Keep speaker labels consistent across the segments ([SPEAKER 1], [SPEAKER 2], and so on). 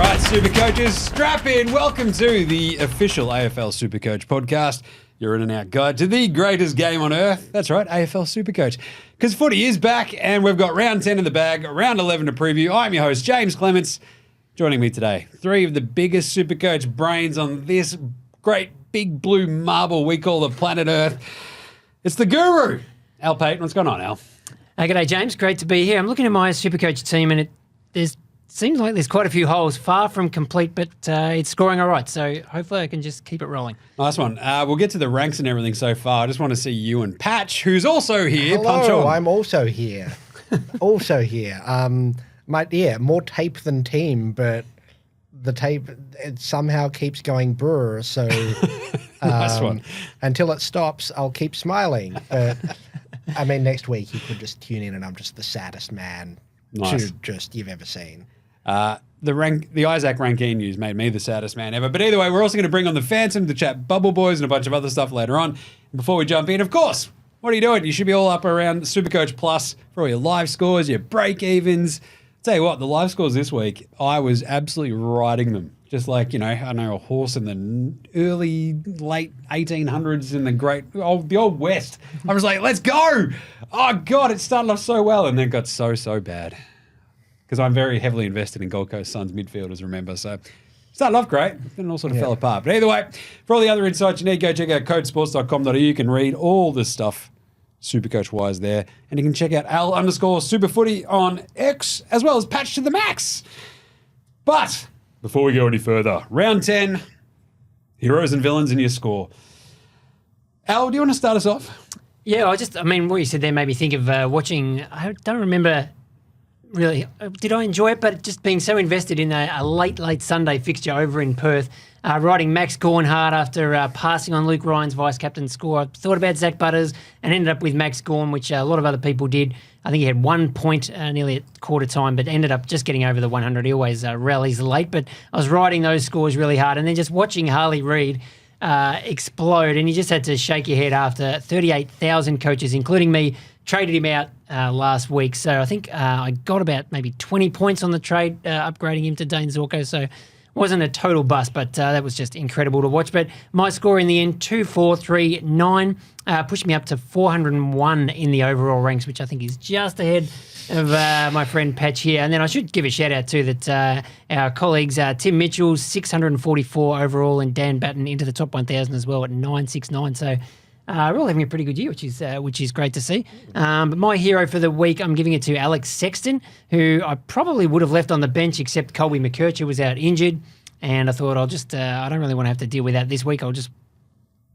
[SPEAKER 1] All right, SuperCoaches, strap in. Welcome to the official AFL SuperCoach podcast, your in and out guide to the greatest game on earth. That's right, AFL SuperCoach. Because footy is back and we've got round 10 in the bag, round 11 to preview. I'm your host, Jaymz Clements. Joining me today, three of the biggest SuperCoach brains on this great big blue marble we call the planet Earth. It's the guru, Al Paton. What's going on, Al?
[SPEAKER 2] G'day, James. Great to be here. I'm looking at my SuperCoach team and it seems like there's quite a few holes, far from complete, but it's scoring all right. So hopefully I can just keep it rolling.
[SPEAKER 1] Nice one. We'll get to the ranks and everything so far. I just want to see you and Patch, who's also here.
[SPEAKER 3] Hello,
[SPEAKER 1] Punch on.
[SPEAKER 3] I'm also here. More tape than team, but the tape it somehow keeps going brr. So
[SPEAKER 1] Nice one.
[SPEAKER 3] Until it stops, I'll keep smiling. But I mean, next week you could just tune in and I'm just the saddest man you've ever seen.
[SPEAKER 1] The Isaac Rankine news made me the saddest man ever. But either way, we're also going to bring on the Phantom to chat Bubble Boys and a bunch of other stuff later on. Before we jump in, of course, what are you doing? You should be all up around SuperCoach Plus for all your live scores, your break evens. Tell you what, the live scores this week, I was absolutely riding them. Just like, I know a horse in the late 1800s in the old West. I was like, let's go. Oh, God, it started off so well and then got so bad. Because I'm very heavily invested in Gold Coast Suns midfielders, remember. So started off great, then it all sort of fell apart. But either way, for all the other insights you need, go check out codesports.com.au. You can read all this stuff SuperCoach-wise there. And you can check out Al_Superfooty on X, as well as Patch to the Max. But before we go any further, round 10, heroes and villains in your score. Al, do you want to start us off?
[SPEAKER 2] Yeah, what you said there made me think of watching, I don't remember really, did I enjoy it? But just being so invested in a late Sunday fixture over in Perth, riding Max Gawn-Hart after passing on Luke Ryan's vice-captain score. I thought about Zach Butters and ended up with Max Gawn, which a lot of other people did. I think he had 1 point nearly at quarter time, but ended up just getting over the 100. He always rallies late, but I was riding those scores really hard. And then just watching Harley Reid explode, and you just had to shake your head after 38,000 coaches, including me, traded him out last week. So I think I got about maybe 20 points on the trade, upgrading him to Dane Zorko. So wasn't a total bust, but that was just incredible to watch. But my score in the end, 2,439, pushed me up to 401 in the overall ranks, which I think is just ahead of my friend Patch here. And then I should give a shout out too that our colleagues, Tim Mitchell, 644 overall, and Dan Batten into the top 1,000 as well at 969. So we're all having a pretty good year, which is great to see. But my hero for the week, I'm giving it to Alex Sexton, who I probably would have left on the bench except Colby McKercher was out injured. And I thought I don't really want to have to deal with that this week. I'll just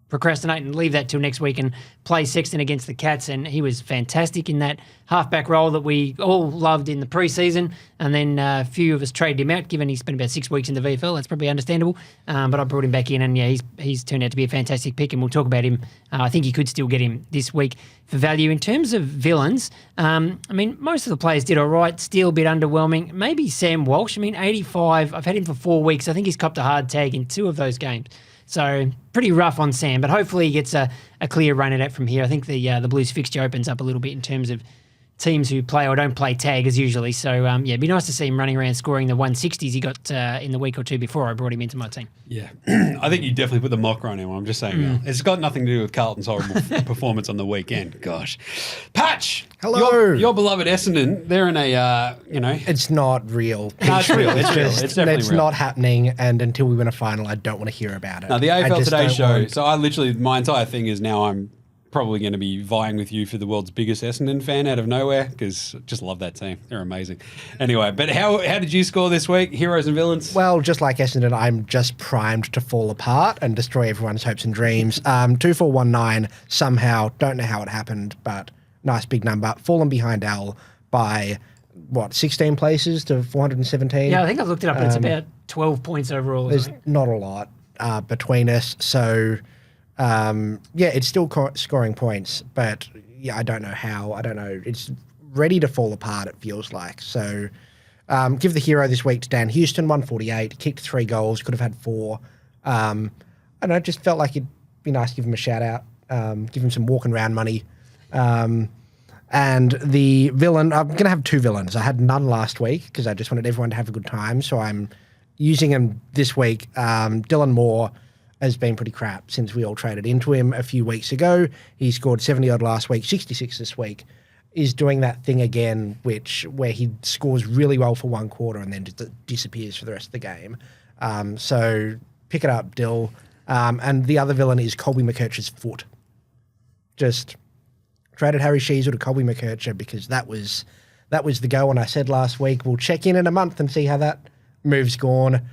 [SPEAKER 2] procrastinate and leave that till next week and play Sexton against the Cats. And he was fantastic in that halfback role that we all loved in the preseason. And then a few of us traded him out, given he spent about 6 weeks in the VFL. That's probably understandable. But I brought him back in, and he's turned out to be a fantastic pick, and we'll talk about him. I think you could still get him this week for value. In terms of villains, most of the players did all right, still a bit underwhelming. Maybe Sam Walsh, 85. I've had him for 4 weeks. I think he's copped a hard tag in 2 of those games. So pretty rough on Sam, but hopefully he gets a clear run at it from here. I think the Blues fixture opens up a little bit in terms of teams who play or don't play tag as usually. So, it'd be nice to see him running around scoring the 160s he got in the week or two before I brought him into my team.
[SPEAKER 1] Yeah. I think you definitely put the mocker on him. I'm just saying. It's got nothing to do with Carlton's horrible performance on the weekend. Gosh. Patch!
[SPEAKER 3] Hello!
[SPEAKER 1] Your beloved Essendon, they're in a,
[SPEAKER 3] It's not real.
[SPEAKER 1] No, it's real. It's real. It's definitely
[SPEAKER 3] It's
[SPEAKER 1] real.
[SPEAKER 3] not happening, and until we win a final, I don't want to hear about it.
[SPEAKER 1] Now, the AFL Today show,
[SPEAKER 3] want...
[SPEAKER 1] so my entire thing is now I'm probably going to be vying with you for the world's biggest Essendon fan out of nowhere, because I just love that team. They're amazing. Anyway, but how did you score this week? Heroes and villains?
[SPEAKER 3] Well, just like Essendon, I'm just primed to fall apart and destroy everyone's hopes and dreams. 2419 somehow, don't know how it happened, but nice big number. Fallen behind Al by, 16 places to 417?
[SPEAKER 2] Yeah, I think I've looked it up and it's about 12 points overall.
[SPEAKER 3] There's not a lot between us, so... it's still scoring points, but I don't know how. I don't know. It's ready to fall apart, it feels like. So give the hero this week to Dan Houston, 148, kicked 3 goals, could have had 4. I don't know, just felt like it'd be nice to give him a shout out, give him some walking around money. And the villain, I'm going to have 2 villains. I had none last week because I just wanted everyone to have a good time, so I'm using him this week. Dylan Moore has been pretty crap since we all traded into him a few weeks ago. He scored 70-odd last week, 66 this week. Is doing that thing again, where he scores really well for one quarter and then just disappears for the rest of the game. So pick it up, Dill. And the other villain is Colby McKercher's foot. Just traded Harry Sheezel to Colby McKercher because that was the go. And I said last week, we'll check in a month and see how that move's gone.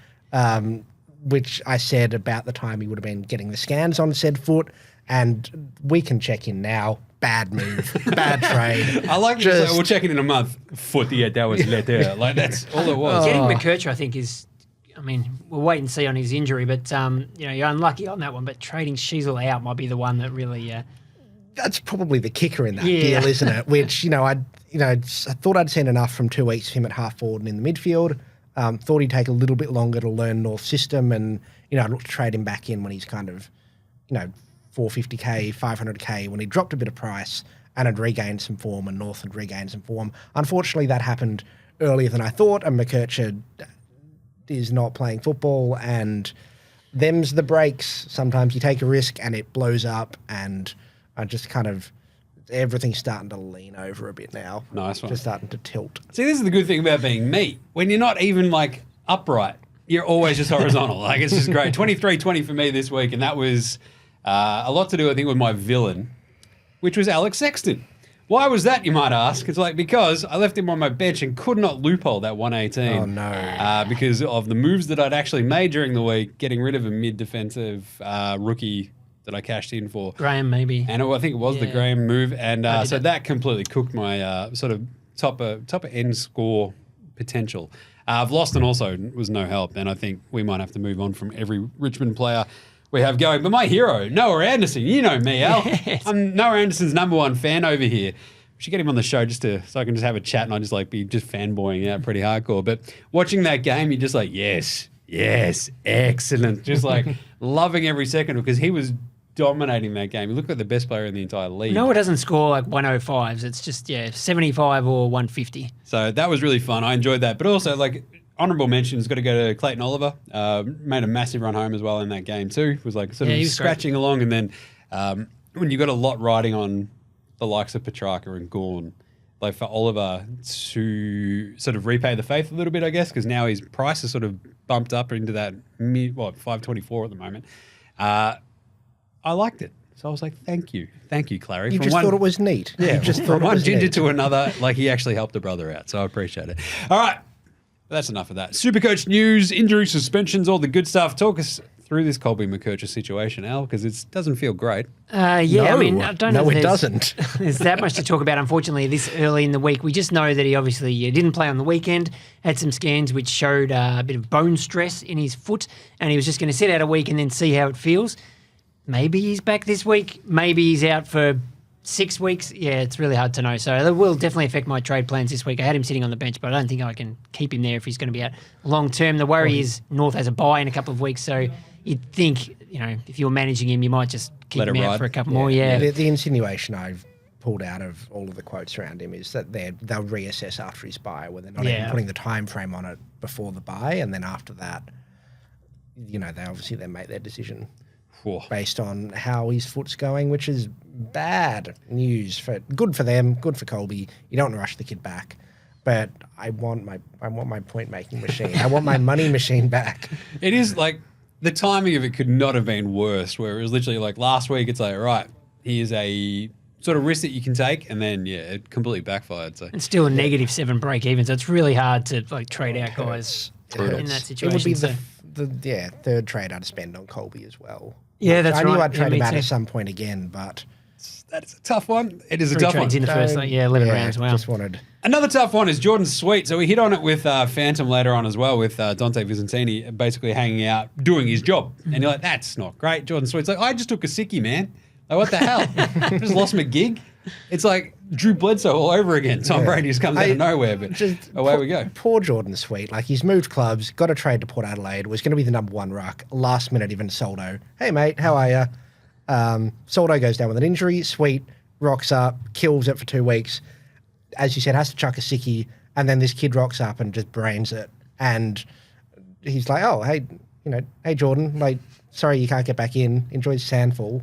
[SPEAKER 3] Which I said about the time he would have been getting the scans on said foot. And we can check in now. Bad move. Bad trade.
[SPEAKER 1] I like you say, we'll check in a month. Foot, yeah, that was let there. Like, that's all it was.
[SPEAKER 2] Getting McKercher, I think, is... I mean, we'll wait and see on his injury, but, you're unlucky on that one. But trading Sheezel out might be the one that really...
[SPEAKER 3] That's probably the kicker in that deal, isn't it? Which, I thought I'd seen enough from 2 weeks of him at half forward and in the midfield. Thought he'd take a little bit longer to learn North system and, I'd look to trade him back in when he's kind of, 450k, 500k, when he dropped a bit of price and had regained some form and North had regained some form. Unfortunately, that happened earlier than I thought, and McKercher is not playing football, and them's the breaks. Sometimes you take a risk and it blows up, and I just kind of... Everything's starting to lean over a bit now.
[SPEAKER 1] Nice one.
[SPEAKER 3] Just starting to tilt.
[SPEAKER 1] See, this is the good thing about being me. When you're not even, upright, you're always just horizontal. It's just great. 23-20 for me this week, and that was a lot to do, I think, with my villain, which was Alex Sexton. Why was that, you might ask? It's because I left him on my bench and could not loophole that 118.
[SPEAKER 3] Oh, no.
[SPEAKER 1] Because of the moves that I'd actually made during the week, getting rid of a mid-defensive rookie that I cashed in for.
[SPEAKER 2] Graham, maybe.
[SPEAKER 1] And I think it was the Graham move. And so that completely cooked my sort of top of end score potential. I've lost and also was no help. And I think we might have to move on from every Richmond player we have going. But my hero, Noah Anderson, you know me, Al. Yes. I'm Noah Anderson's #1 fan over here. We should get him on the show so I can just have a chat and I just be just fanboying out pretty hardcore. But watching that game, you're just yes, excellent. Just loving every second because he was dominating that game. He looked like the best player in the entire league.
[SPEAKER 2] Noah doesn't score 105s. It's just, 75 or 150.
[SPEAKER 1] So that was really fun. I enjoyed that. But also, honourable mention's got to go to Clayton Oliver. Made a massive run home as well in that game too. Was scratching along. And then when you got a lot riding on the likes of Petrarca and Gawn, for Oliver to sort of repay the faith a little bit, I guess, because now his price is sort of bumped up into that 524 at the moment. I liked it. So I was like, thank you, Clary.
[SPEAKER 3] You just thought it was neat.
[SPEAKER 1] Yeah,
[SPEAKER 3] you just thought
[SPEAKER 1] from
[SPEAKER 3] it
[SPEAKER 1] one
[SPEAKER 3] was
[SPEAKER 1] ginger
[SPEAKER 3] neat.
[SPEAKER 1] to another, he actually helped a brother out. So I appreciate it. All right, that's enough of that. SuperCoach news, injury, suspensions, all the good stuff. Talk us through this Colby McKercher situation, Al, because it doesn't feel great.
[SPEAKER 2] I don't know.
[SPEAKER 3] No, it doesn't.
[SPEAKER 2] There's that much to talk about, unfortunately, this early in the week. We just know that he obviously didn't play on the weekend, had some scans which showed a bit of bone stress in his foot, and he was just going to sit out a week and then see how it feels. Maybe he's back this week. Maybe he's out for 6 weeks. Yeah, it's really hard to know. So that will definitely affect my trade plans this week. I had him sitting on the bench, but I don't think I can keep him there if he's going to be out long term. The worry is North has a bye in a couple of weeks, so you'd think, if you're managing him, you might just keep him out for a couple more. Yeah.
[SPEAKER 3] The insinuation I've pulled out of all of the quotes around him is that they'll reassess after his bye, where they're not even putting the time frame on it before the bye, and then after that, they obviously then make their decision based on how his foot's going, which is bad news. Good for them, good for Colby. You don't want to rush the kid back, but I want my point making machine. I want my money machine back.
[SPEAKER 1] It is the timing of it could not have been worse. Where it was literally last week. It's right, here's a sort of risk that you can take, and then it completely backfired. So
[SPEAKER 2] it's still a -7 break even. So it's really hard to trade out guys in that situation.
[SPEAKER 3] It would be the third trade I'd spend on Colby as well.
[SPEAKER 2] Yeah, that's right.
[SPEAKER 3] I knew I'd trade him out at some point again, but
[SPEAKER 1] that's a tough one. It is a
[SPEAKER 2] 3
[SPEAKER 1] tough one.
[SPEAKER 2] trades in the first 11 rounds. Wow.
[SPEAKER 3] Just wanted
[SPEAKER 1] another tough one is Jordan Sweet. So we hit on it with Phantom later on as well with Dante Vicentini basically hanging out, doing his job. And you're like, that's not great. Jordan Sweet's I just took a sickie, man. What the hell? I just lost my gig. It's like Drew Bledsoe all over again. Tom Brady just comes out of nowhere, but away we go.
[SPEAKER 3] Poor Jordan Sweet. He's moved clubs, got a trade to Port Adelaide, was going to be the #1 ruck. Last minute, even Soldo. Hey, mate, how are you? Soldo goes down with an injury. Sweet rocks up, kills it for 2 weeks. As you said, has to chuck a sickie, and then this kid rocks up and just brains it. And he's like, oh, hey, hey, Jordan, like, sorry you can't get back in. Enjoy Sandful.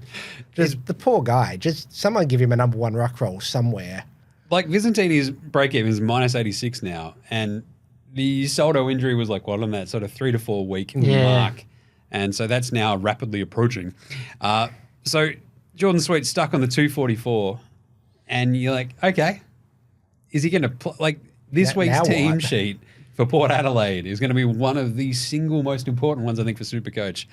[SPEAKER 3] Just the poor guy. Just someone give him a number 1 ruck roll somewhere.
[SPEAKER 1] Like Visentini's break-even is minus 86 now, and the Soldo injury was like, what, on that sort of 3 to 4 week mark. And so that's now rapidly approaching. So Jordan Sweet's stuck on the 244, and you're like, okay, is he going to like this week's team
[SPEAKER 3] what?
[SPEAKER 1] sheet for Port Adelaide is going to be one of the single most important ones, I think, for SuperCoach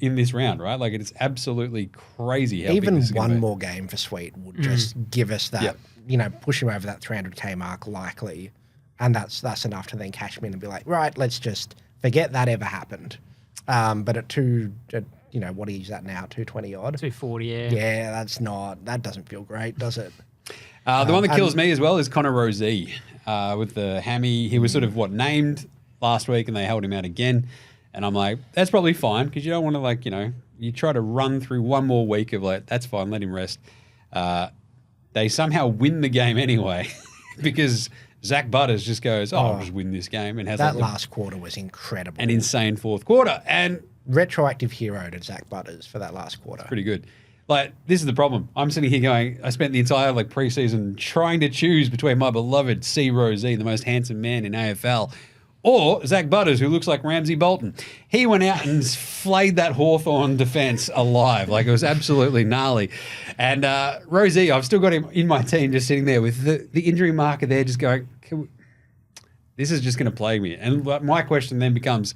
[SPEAKER 1] in this round, right? Like, it's absolutely crazy how
[SPEAKER 3] even
[SPEAKER 1] big this is
[SPEAKER 3] one
[SPEAKER 1] be.
[SPEAKER 3] more game for Sweet would just give us that, push him over that 300k mark likely, and that's enough to then cash him in and be like, right, let's just forget that ever happened. But at what is that now? 220 odd,
[SPEAKER 2] 240, yeah.
[SPEAKER 3] Yeah, that doesn't feel great, does it?
[SPEAKER 1] The one that kills me as well is Connor Rozee with the hammy. He was sort of named last week, and they held him out again. And I'm like, that's probably fine, because you don't want to you try to run through one more week of that's fine, let him rest. They somehow win the game anyway because Zach Butters just goes, I'll just win this game. And has
[SPEAKER 3] that last quarter was incredible.
[SPEAKER 1] An insane fourth quarter. And
[SPEAKER 3] retroactive hero to Zach Butters for that last quarter.
[SPEAKER 1] Pretty good. This is the problem. I'm sitting here going, I spent the entire preseason trying to choose between my beloved C. Rozee, the most handsome man in AFL, or Zach Butters, who looks like Ramsey Bolton. He went out and flayed that Hawthorn defence alive. It was absolutely gnarly. And Rozee, I've still got him in my team just sitting there with the injury marker there just going, this is just going to plague me. And my question then becomes,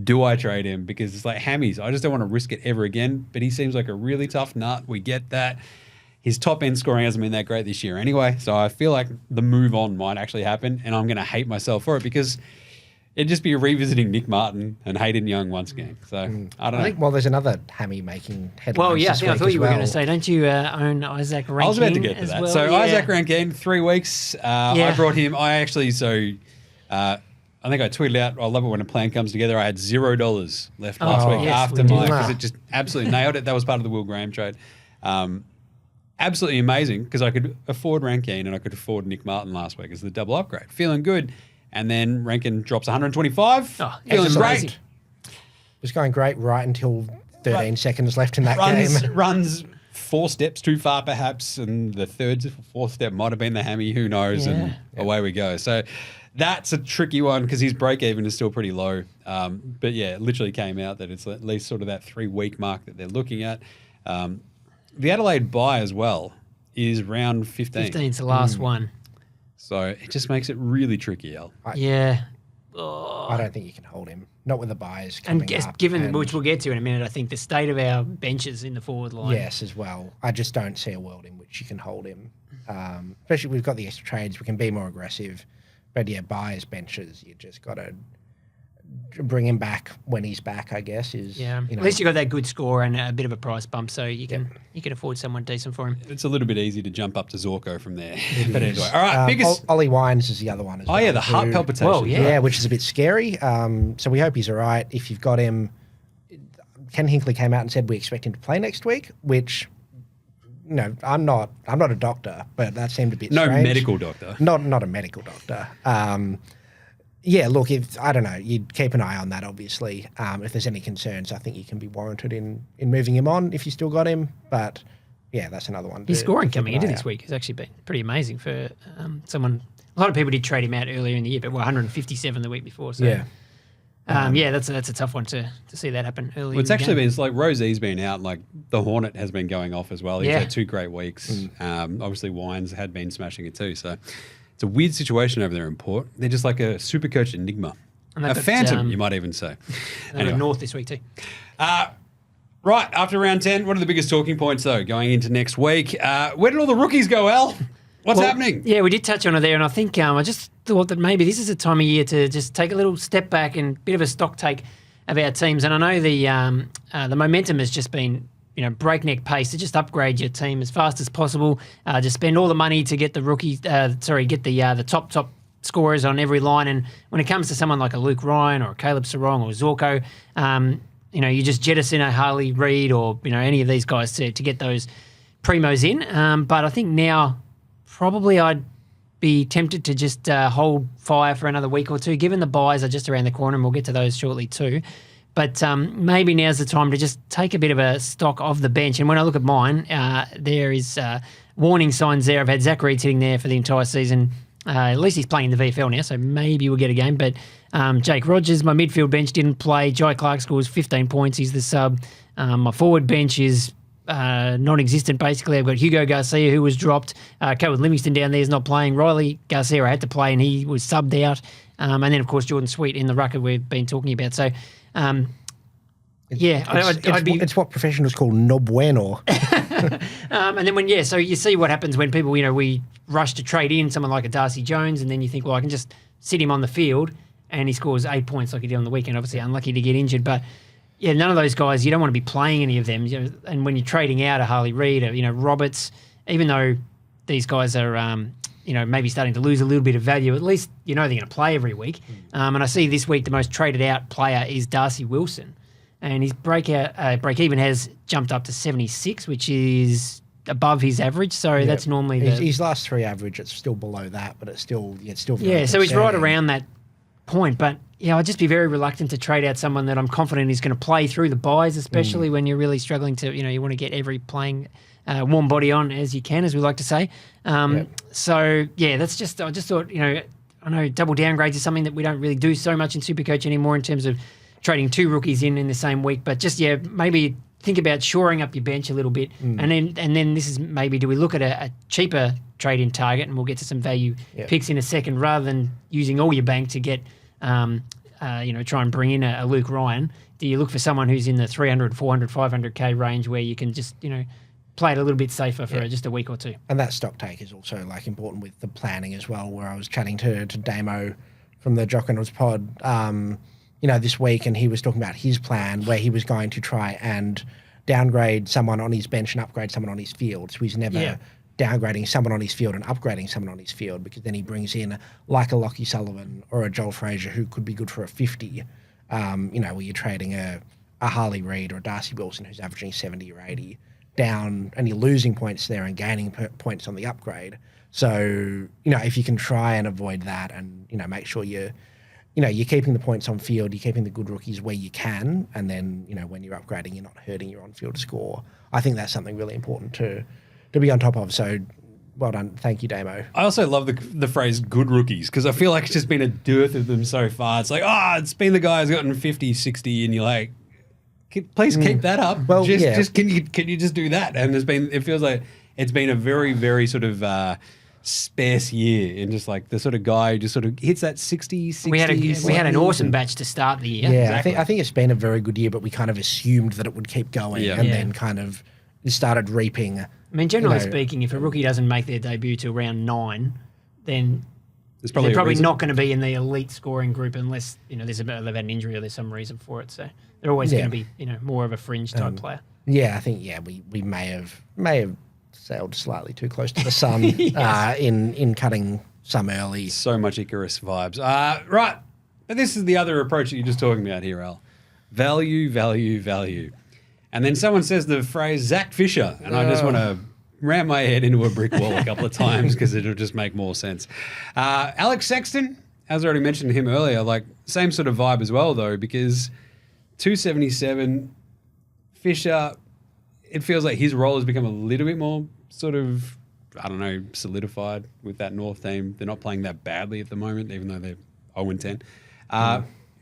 [SPEAKER 1] do I trade him? Because it's hammies. I just don't want to risk it ever again. But he seems like a really tough nut. We get that. His top end scoring hasn't been that great this year anyway. So I feel like the move on might actually happen. And I'm going to hate myself for it because it'd just be revisiting Nick Martin and Hayden Young once again. So I don't know.
[SPEAKER 3] There's another hammy making headlines.
[SPEAKER 2] Well, yeah,
[SPEAKER 3] this
[SPEAKER 2] I thought
[SPEAKER 3] week
[SPEAKER 2] you were
[SPEAKER 3] as
[SPEAKER 2] going to say, don't you own Isaac Rankine?
[SPEAKER 1] I was about to get to that.
[SPEAKER 2] Well?
[SPEAKER 1] So
[SPEAKER 2] yeah.
[SPEAKER 1] Isaac Rankine, 3 weeks. I brought him. I think I tweeted out, I love it when a plan comes together. I had $0 left last week after mine because it just absolutely nailed it. That was part of the Will Graham trade. Absolutely amazing because I could afford Rankine and I could afford Nick Martin last week as the double upgrade. Feeling good. And then Rankine drops 125. Feeling great.
[SPEAKER 3] It was going great right until 13 seconds left in that game.
[SPEAKER 1] Runs 4 steps too far perhaps, and the fourth step might have been the hammy, who knows, and away we go. So that's a tricky one because his break-even is still pretty low. But yeah, it literally came out that it's at least sort of that 3-week mark that they're looking at. The Adelaide bye as well is round 15.
[SPEAKER 2] 15's the last one.
[SPEAKER 1] So it just makes it really tricky, Al.
[SPEAKER 2] Yeah.
[SPEAKER 3] I don't think you can hold him. Not with the buys coming up.
[SPEAKER 2] Given which we'll get to in a minute, I think the state of our benches in the forward line.
[SPEAKER 3] Yes, as well. I just don't see a world in which you can hold him. Especially we've got the extra trades. We can be more aggressive. But yeah, buys, benches, you just got to bring him back when he's back, I guess.
[SPEAKER 2] At least you got that good score and a bit of a price bump, so you can afford someone decent for him.
[SPEAKER 1] It's a little bit easy to jump up to Zorko from there. But anyway, all right, biggest...
[SPEAKER 3] Ollie Wines is the other one as well.
[SPEAKER 1] Oh, yeah, the heart palpitation.
[SPEAKER 2] Well,
[SPEAKER 3] yeah, which is a bit scary. So we hope he's all right. If you've got him, Ken Hinkley came out and said we expect him to play next week, which... No, I'm not a doctor, but that seemed a bit strange.
[SPEAKER 1] No medical doctor.
[SPEAKER 3] Not a medical doctor. Yeah, look, I don't know, you'd keep an eye on that, obviously. If there's any concerns, I think you can be warranted in moving him on if you still got him. But, yeah, that's another one.
[SPEAKER 2] His scoring coming into this week has actually been pretty amazing for someone. A lot of people did trade him out earlier in the year, but 157 the week before. So.
[SPEAKER 3] Yeah.
[SPEAKER 2] That's a tough one to see that happen early.
[SPEAKER 1] Well, it's actually been, it's like Rosee's been out, like the Hornet has been going off as well. He's had 2 great weeks. Obviously, Wines had been smashing it too. So it's a weird situation over there in Port. They're just like a SuperCoach enigma. A phantom, you might even say.
[SPEAKER 2] Anyway. North this week too.
[SPEAKER 1] Right, after round 10, what are the biggest talking points, though, going into next week? Where did all the rookies go, Al? What's happening?
[SPEAKER 2] Yeah, we did touch on it there, and I think I just thought that maybe this is a time of year to just take a little step back and a bit of a stock take of our teams. And I know the momentum has just been, breakneck pace to just upgrade your team as fast as possible. Just spend all the money to get the the top scorers on every line. And when it comes to someone like a Luke Ryan or a Caleb Sarong or Zorko, you just jettison a Harley Reid or any of these guys to get those primos in. But I think now probably I'd be tempted to just hold fire for another week or two, given the buys are just around the corner, and we'll get to those shortly too. But maybe now's the time to just take a bit of a stock of the bench. And when I look at mine, there is warning signs there. I've had Zach Reid sitting there for the entire season. At least he's playing in the VFL now, so maybe we'll get a game. But Jake Rogers, my midfield bench, didn't play. Jai Clark scores 15 points. He's the sub. My forward bench is non-existent, basically. I've got Hugo Garcia, who was dropped. Cohen Livingston down there is not playing. Riley Garcia I had to play, and he was subbed out. And then, of course, Jordan Sweet in the rucker we've been talking about. So,
[SPEAKER 3] it's what professionals call no bueno.
[SPEAKER 2] And then so you see what happens when people, we rush to trade in someone like a Darcy Jones, and then you think, well, I can just sit him on the field and he scores 8 points like he did on the weekend. Obviously unlucky to get injured, but yeah, none of those guys, you don't want to be playing any of them. And when you're trading out a Harley Reid, Roberts, even though these guys are, maybe starting to lose a little bit of value, at least they're going to play every week. And I see this week the most traded out player is Darcy Wilson. And his break-even has jumped up to 76, which is above his average. So that's normally
[SPEAKER 3] his last 3 average. It's still below that, but it's still very
[SPEAKER 2] so he's right around that point. But I'd just be very reluctant to trade out someone that I'm confident is going to play through the buys, especially when you're really struggling to you want to get every playing warm body on as you can, as we like to say. So that's just I just thought I know double downgrades is something that we don't really do so much in SuperCoach anymore in terms of trading 2 rookies in the same week, but just maybe think about shoring up your bench a little bit, and then this is maybe do we look at a cheaper trade in target, and we'll get to some value picks in a second, rather than using all your bank to get try and bring in a Luke Ryan. Do you look for someone who's in the 300, 400, 500k range where you can just play it a little bit safer for just a week or two?
[SPEAKER 3] And that stock take is also important with the planning as well. Where I was chatting to Damo from the Jock Reynolds pod. This week, and he was talking about his plan where he was going to try and downgrade someone on his bench and upgrade someone on his field. So he's never downgrading someone on his field and upgrading someone on his field, because then he brings in like a Lockie Sullivan or a Joel Frazier who could be good for a 50, where you're trading a Harley Reid or a Darcy Wilson who's averaging 70 or 80 down, and you're losing points there and gaining points on the upgrade. So, if you can try and avoid that and, make sure you're keeping the points on field, you're keeping the good rookies where you can, and then, when you're upgrading, you're not hurting your on-field score. I think that's something really important to be on top of. So, well done. Thank you, Damo.
[SPEAKER 1] I also love the phrase good rookies, because I feel like it's just been a dearth of them so far. It's like, it's been the guy who's gotten 50, 60, and you're like, please keep that up.
[SPEAKER 3] Well,
[SPEAKER 1] just can you just do that? And it feels like it's been a very, very sort of sparse year, and just like the sort of guy who just sort of hits that 60.
[SPEAKER 2] We had an awesome batch to start the year.
[SPEAKER 3] Yeah, exactly. I think it's been a very good year, but we kind of assumed that it would keep going, then kind of started reaping.
[SPEAKER 2] I mean, generally speaking, if a rookie doesn't make their debut till round 9, then they're probably not going to be in the elite scoring group unless they've had an injury or there's some reason for it. So they're always going to be more of a fringe type player.
[SPEAKER 3] Yeah, I think we may have sailed slightly too close to the sun in cutting some early.
[SPEAKER 1] So much Icarus vibes. Right. But this is the other approach that you're just talking about here, Al. Value, value, value. And then someone says the phrase Zac Fisher, and I just want to ram my head into a brick wall a couple of times because it'll just make more sense. Alex Sexton, as I already mentioned him earlier, like same sort of vibe as well, though, because 277, Fisher, it feels like his role has become a little bit more sort of, solidified with that North team. They're not playing that badly at the moment, even though they're 0-10.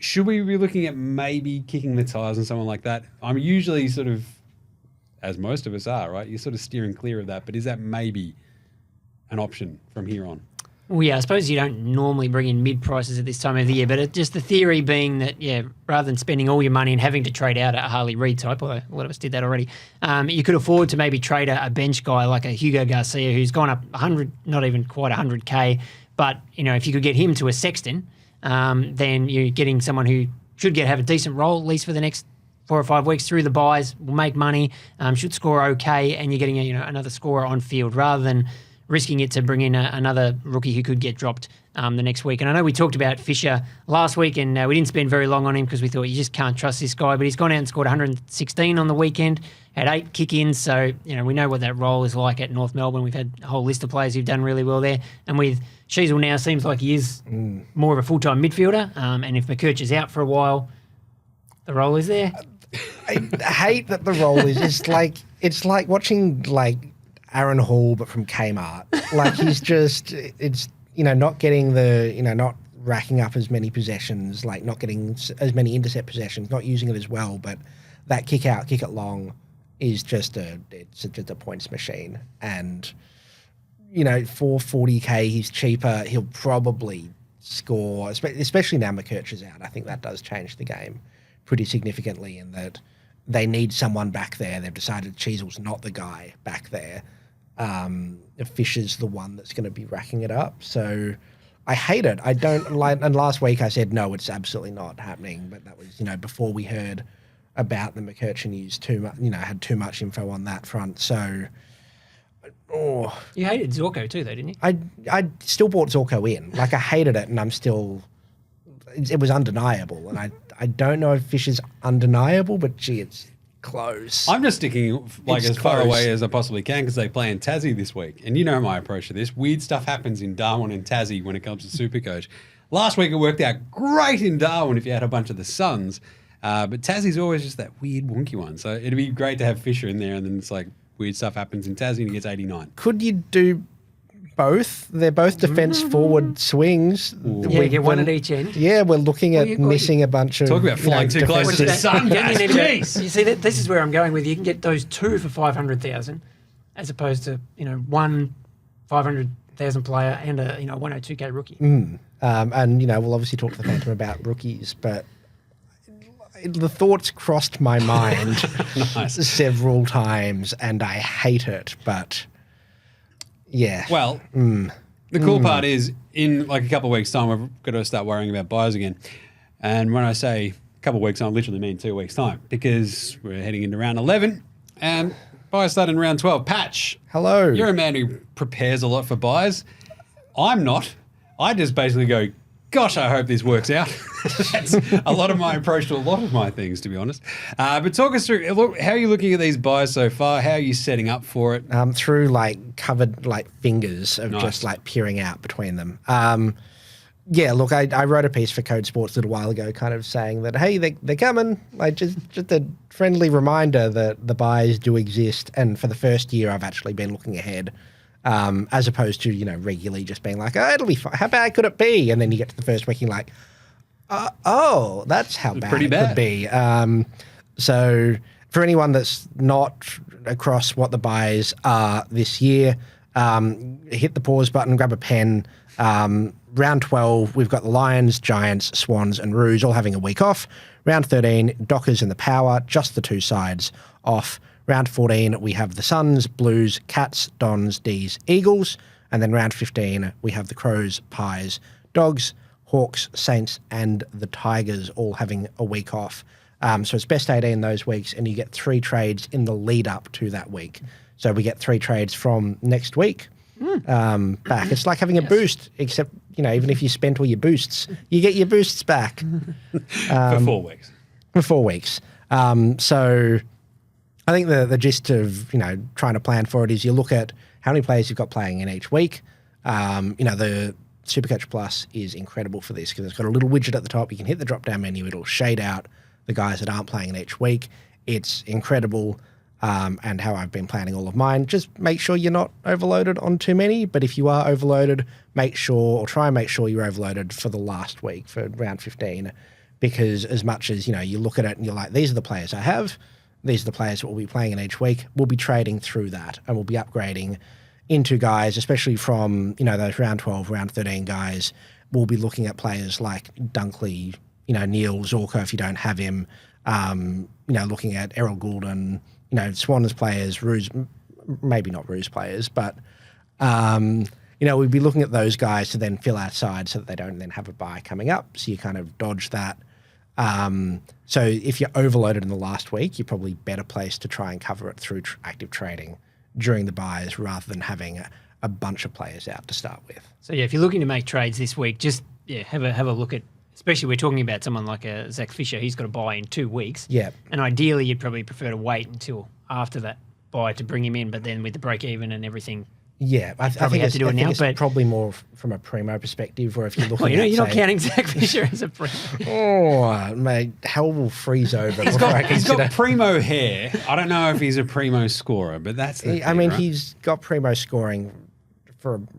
[SPEAKER 1] Should we be looking at maybe kicking the tires on someone like that? I'm usually sort of, as most of us are, right? You're sort of steering clear of that, but is that maybe an option from here on?
[SPEAKER 2] Well, yeah, I suppose you don't normally bring in mid prices at this time of the year, but just the theory being that, rather than spending all your money and having to trade out a Harley Reid type, although a lot of us did that already, you could afford to maybe trade a bench guy like a Hugo Garcia who's gone up 100, not even quite 100k, but, if you could get him to a Sexton, then you're getting someone who should have a decent role, at least for the next 4 or 5 weeks through the buys, will make money, should score okay, and you're getting another scorer on field rather than risking it to bring in another rookie who could get dropped the next week. And I know we talked about Fisher last week, and we didn't spend very long on him because we thought you just can't trust this guy. But he's gone out and scored 116 on the weekend, had 8 kick-ins. So, we know what that role is like at North Melbourne. We've had a whole list of players who've done really well there. And with Sheasel now seems like he is more of a full-time midfielder. And if McKerch is out for a while, the role is there.
[SPEAKER 3] I hate that the role is it's like watching Aaron Hall but from Kmart. Like he's just not getting not racking up as many possessions, like not getting as many intercept possessions, not using it as well. But that kick out, kick it long is just a points machine. And for 40K he's cheaper. He'll probably score, especially now McKerch is out. I think that does change the game pretty significantly in that they need someone back there. They've decided Cheesel's not the guy back there. Fisher's the one that's going to be racking it up. So I hate it. I don't like. And last week I said no, it's absolutely not happening. But that was before we heard about the McKerch news too much. Had too much info on that front. So
[SPEAKER 2] you hated Zorko too, though, didn't you?
[SPEAKER 3] I still bought Zorko in. Like I hated it, and I'm still. It was undeniable, and I don't know if Fisher's undeniable, but gee, it's close.
[SPEAKER 1] I'm just sticking as far away as I possibly can because they play in Tassie this week. And my approach to this. Weird stuff happens in Darwin and Tassie when it comes to Supercoach. Last week it worked out great in Darwin if you had a bunch of the Suns. But Tassie's always just that weird wonky one. So it'd be great to have Fisher in there, and then it's like weird stuff happens in Tassie and he gets 89.
[SPEAKER 3] Could you do both? They're both defence forward swings.
[SPEAKER 2] Yeah, get one at each end.
[SPEAKER 3] Yeah, we're looking at missing a bunch of...
[SPEAKER 1] Talk about flying too close to the sun, guys. Jeez.
[SPEAKER 2] You see, this is where I'm going with. You can get those 2 for 500,000 as opposed to, one 500,000 player and a 102K rookie.
[SPEAKER 3] And, we'll obviously talk to the Phantom about rookies, but the thoughts crossed my mind several times and I hate it, but... Yeah.
[SPEAKER 1] Well, the cool part is in a couple of weeks' time, we've got to start worrying about buys again. And when I say a couple of weeks' time, I literally mean 2 weeks' time because we're heading into round 11 and buys start in round 12. Patch.
[SPEAKER 3] Hello.
[SPEAKER 1] You're a man who prepares a lot for buys. I'm not. I just basically go, gosh, I hope this works out. That's a lot of my approach to a lot of my things, to be honest. But talk us through, how are you looking at these buys so far? How are you setting up for it?
[SPEAKER 3] Through covered fingers of just peering out between them. Yeah, look, I wrote a piece for Code Sports a little while ago kind of saying that, hey, they're coming. Just a friendly reminder that the buys do exist. And for the first year, I've actually been looking ahead. As opposed to, regularly just being like, oh, it'll be fine. How bad could it be? And then you get to the first week and you're like, that's how bad
[SPEAKER 1] pretty
[SPEAKER 3] it
[SPEAKER 1] bad.
[SPEAKER 3] could be. So for anyone that's not across what the buys are this year, hit the pause button, grab a pen. Round 12, we've got the Lions, Giants, Swans and Roos all having a week off. Round 13, Dockers and the Power, just the 2 sides off. Round 14, we have the Suns, Blues, Cats, Dons, D's, Eagles. And then round 15, we have the Crows, Pies, Dogs, Hawks, Saints, and the Tigers all having a week off. So it's best 18 those weeks, and you get 3 trades in the lead up to that week. So we get 3 trades from next week back. It's like having a boost, except, even if you spent all your boosts, you get your boosts back.
[SPEAKER 1] For 4 weeks.
[SPEAKER 3] For 4 weeks. So I think the gist of, trying to plan for it is you look at how many players you've got playing in each week. The SuperCoach Plus is incredible for this because it's got a little widget at the top. You can hit the drop-down menu. It'll shade out the guys that aren't playing in each week. It's incredible, and how I've been planning all of mine. Just make sure you're not overloaded on too many, but if you are overloaded, try and make sure you're overloaded for the last week, for round 15, because as much as, you look at it and you're like, these are the players I have, these are the players that we'll be playing in each week, we'll be trading through that, and we'll be upgrading into guys, especially from, those round 12, round 13 guys. We'll be looking at players like Dunkley, Neil, Zorko if you don't have him, looking at Errol Goulden, Swans players, Roos, maybe not Roos players, but, we'd be looking at those guys to then fill our side so that they don't then have a bye coming up. So you kind of dodge that. So if you're overloaded in the last week, you're probably better placed to try and cover it through active trading during the buys rather than having a bunch of players out to start with.
[SPEAKER 2] So yeah, if you're looking to make trades this week, just have a look at. Especially we're talking about someone like a Zac Fisher. He's got to buy in 2 weeks.
[SPEAKER 3] Yeah.
[SPEAKER 2] And ideally, you'd probably prefer to wait until after that buy to bring him in. But then with the break even and everything,
[SPEAKER 3] yeah, I think
[SPEAKER 2] have to do it now. But
[SPEAKER 3] probably more from a primo perspective, or if you're looking,
[SPEAKER 2] you're not counting Zac Fisher as a primo.
[SPEAKER 3] Oh, mate, hell will freeze over.
[SPEAKER 1] He's got primo hair. I don't know if he's a primo scorer, but that's the thing, right?
[SPEAKER 3] He's got primo scoring.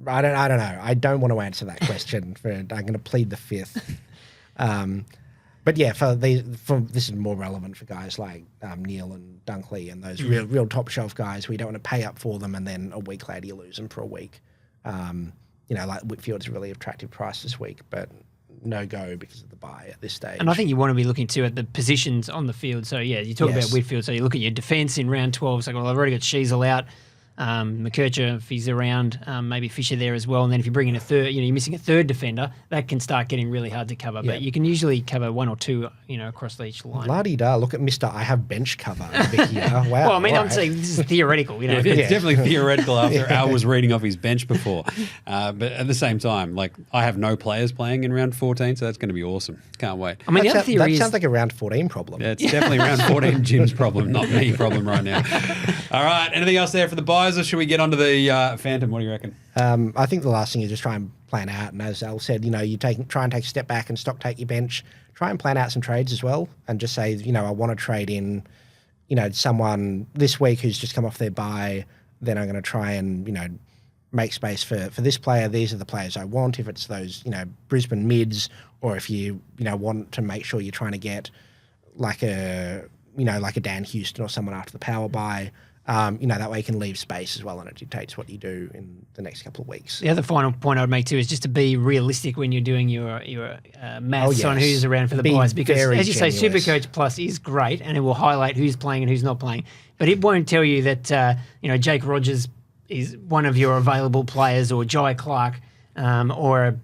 [SPEAKER 3] I don't know. I don't want to answer that question. I'm going to plead the fifth. But yeah, this is more relevant for guys like Neil and Dunkley and those real top shelf guys. We don't want to pay up for them and then a week later you lose them for a week. Like Whitfield's a really attractive price this week, but no go because of the buy at this stage.
[SPEAKER 2] And I think you want to be looking too at the positions on the field. So yeah, you talk about Whitfield. So you look at your defence in round 12. So I've already got Sheasel out. McKercher, if he's around, maybe Fisher there as well. And then if you bring in a third, you're missing a third defender, that can start getting really hard to cover. Yeah. But you can usually cover 1 or 2, across each line.
[SPEAKER 3] La-di-da, look at Mr. I have bench cover over here. Wow.
[SPEAKER 2] Well, I mean, I'm saying this is theoretical.
[SPEAKER 1] It's definitely theoretical after Al was reading off his bench before. But at the same time, I have no players playing in round 14, so that's going to be awesome. Can't wait.
[SPEAKER 2] I mean, that
[SPEAKER 3] sounds like a round 14 problem.
[SPEAKER 1] Yeah, it's definitely round 14 Jim's problem, not me problem right now. All right, anything else there for the buyers, or should we get onto the Phantom? What do you reckon?
[SPEAKER 3] I think the last thing is just try and plan out. And as Al said, you try and take a step back and stock take your bench. Try and plan out some trades as well, and just say, I want to trade in, someone this week who's just come off their bye. Then I'm going to try and make space for this player. These are the players I want. If it's those Brisbane mids, or if you want to make sure you're trying to get like a Dan Houston or someone after the power buy. That way you can leave space as well, and it dictates what you do in the next couple of weeks.
[SPEAKER 2] The other final point I would make too is just to be realistic when you're doing your maths on who's around for the buys, because as you say, SuperCoach Plus is great and it will highlight who's playing and who's not playing, but it won't tell you that Jake Rogers is one of your available players, or Jai Clark, or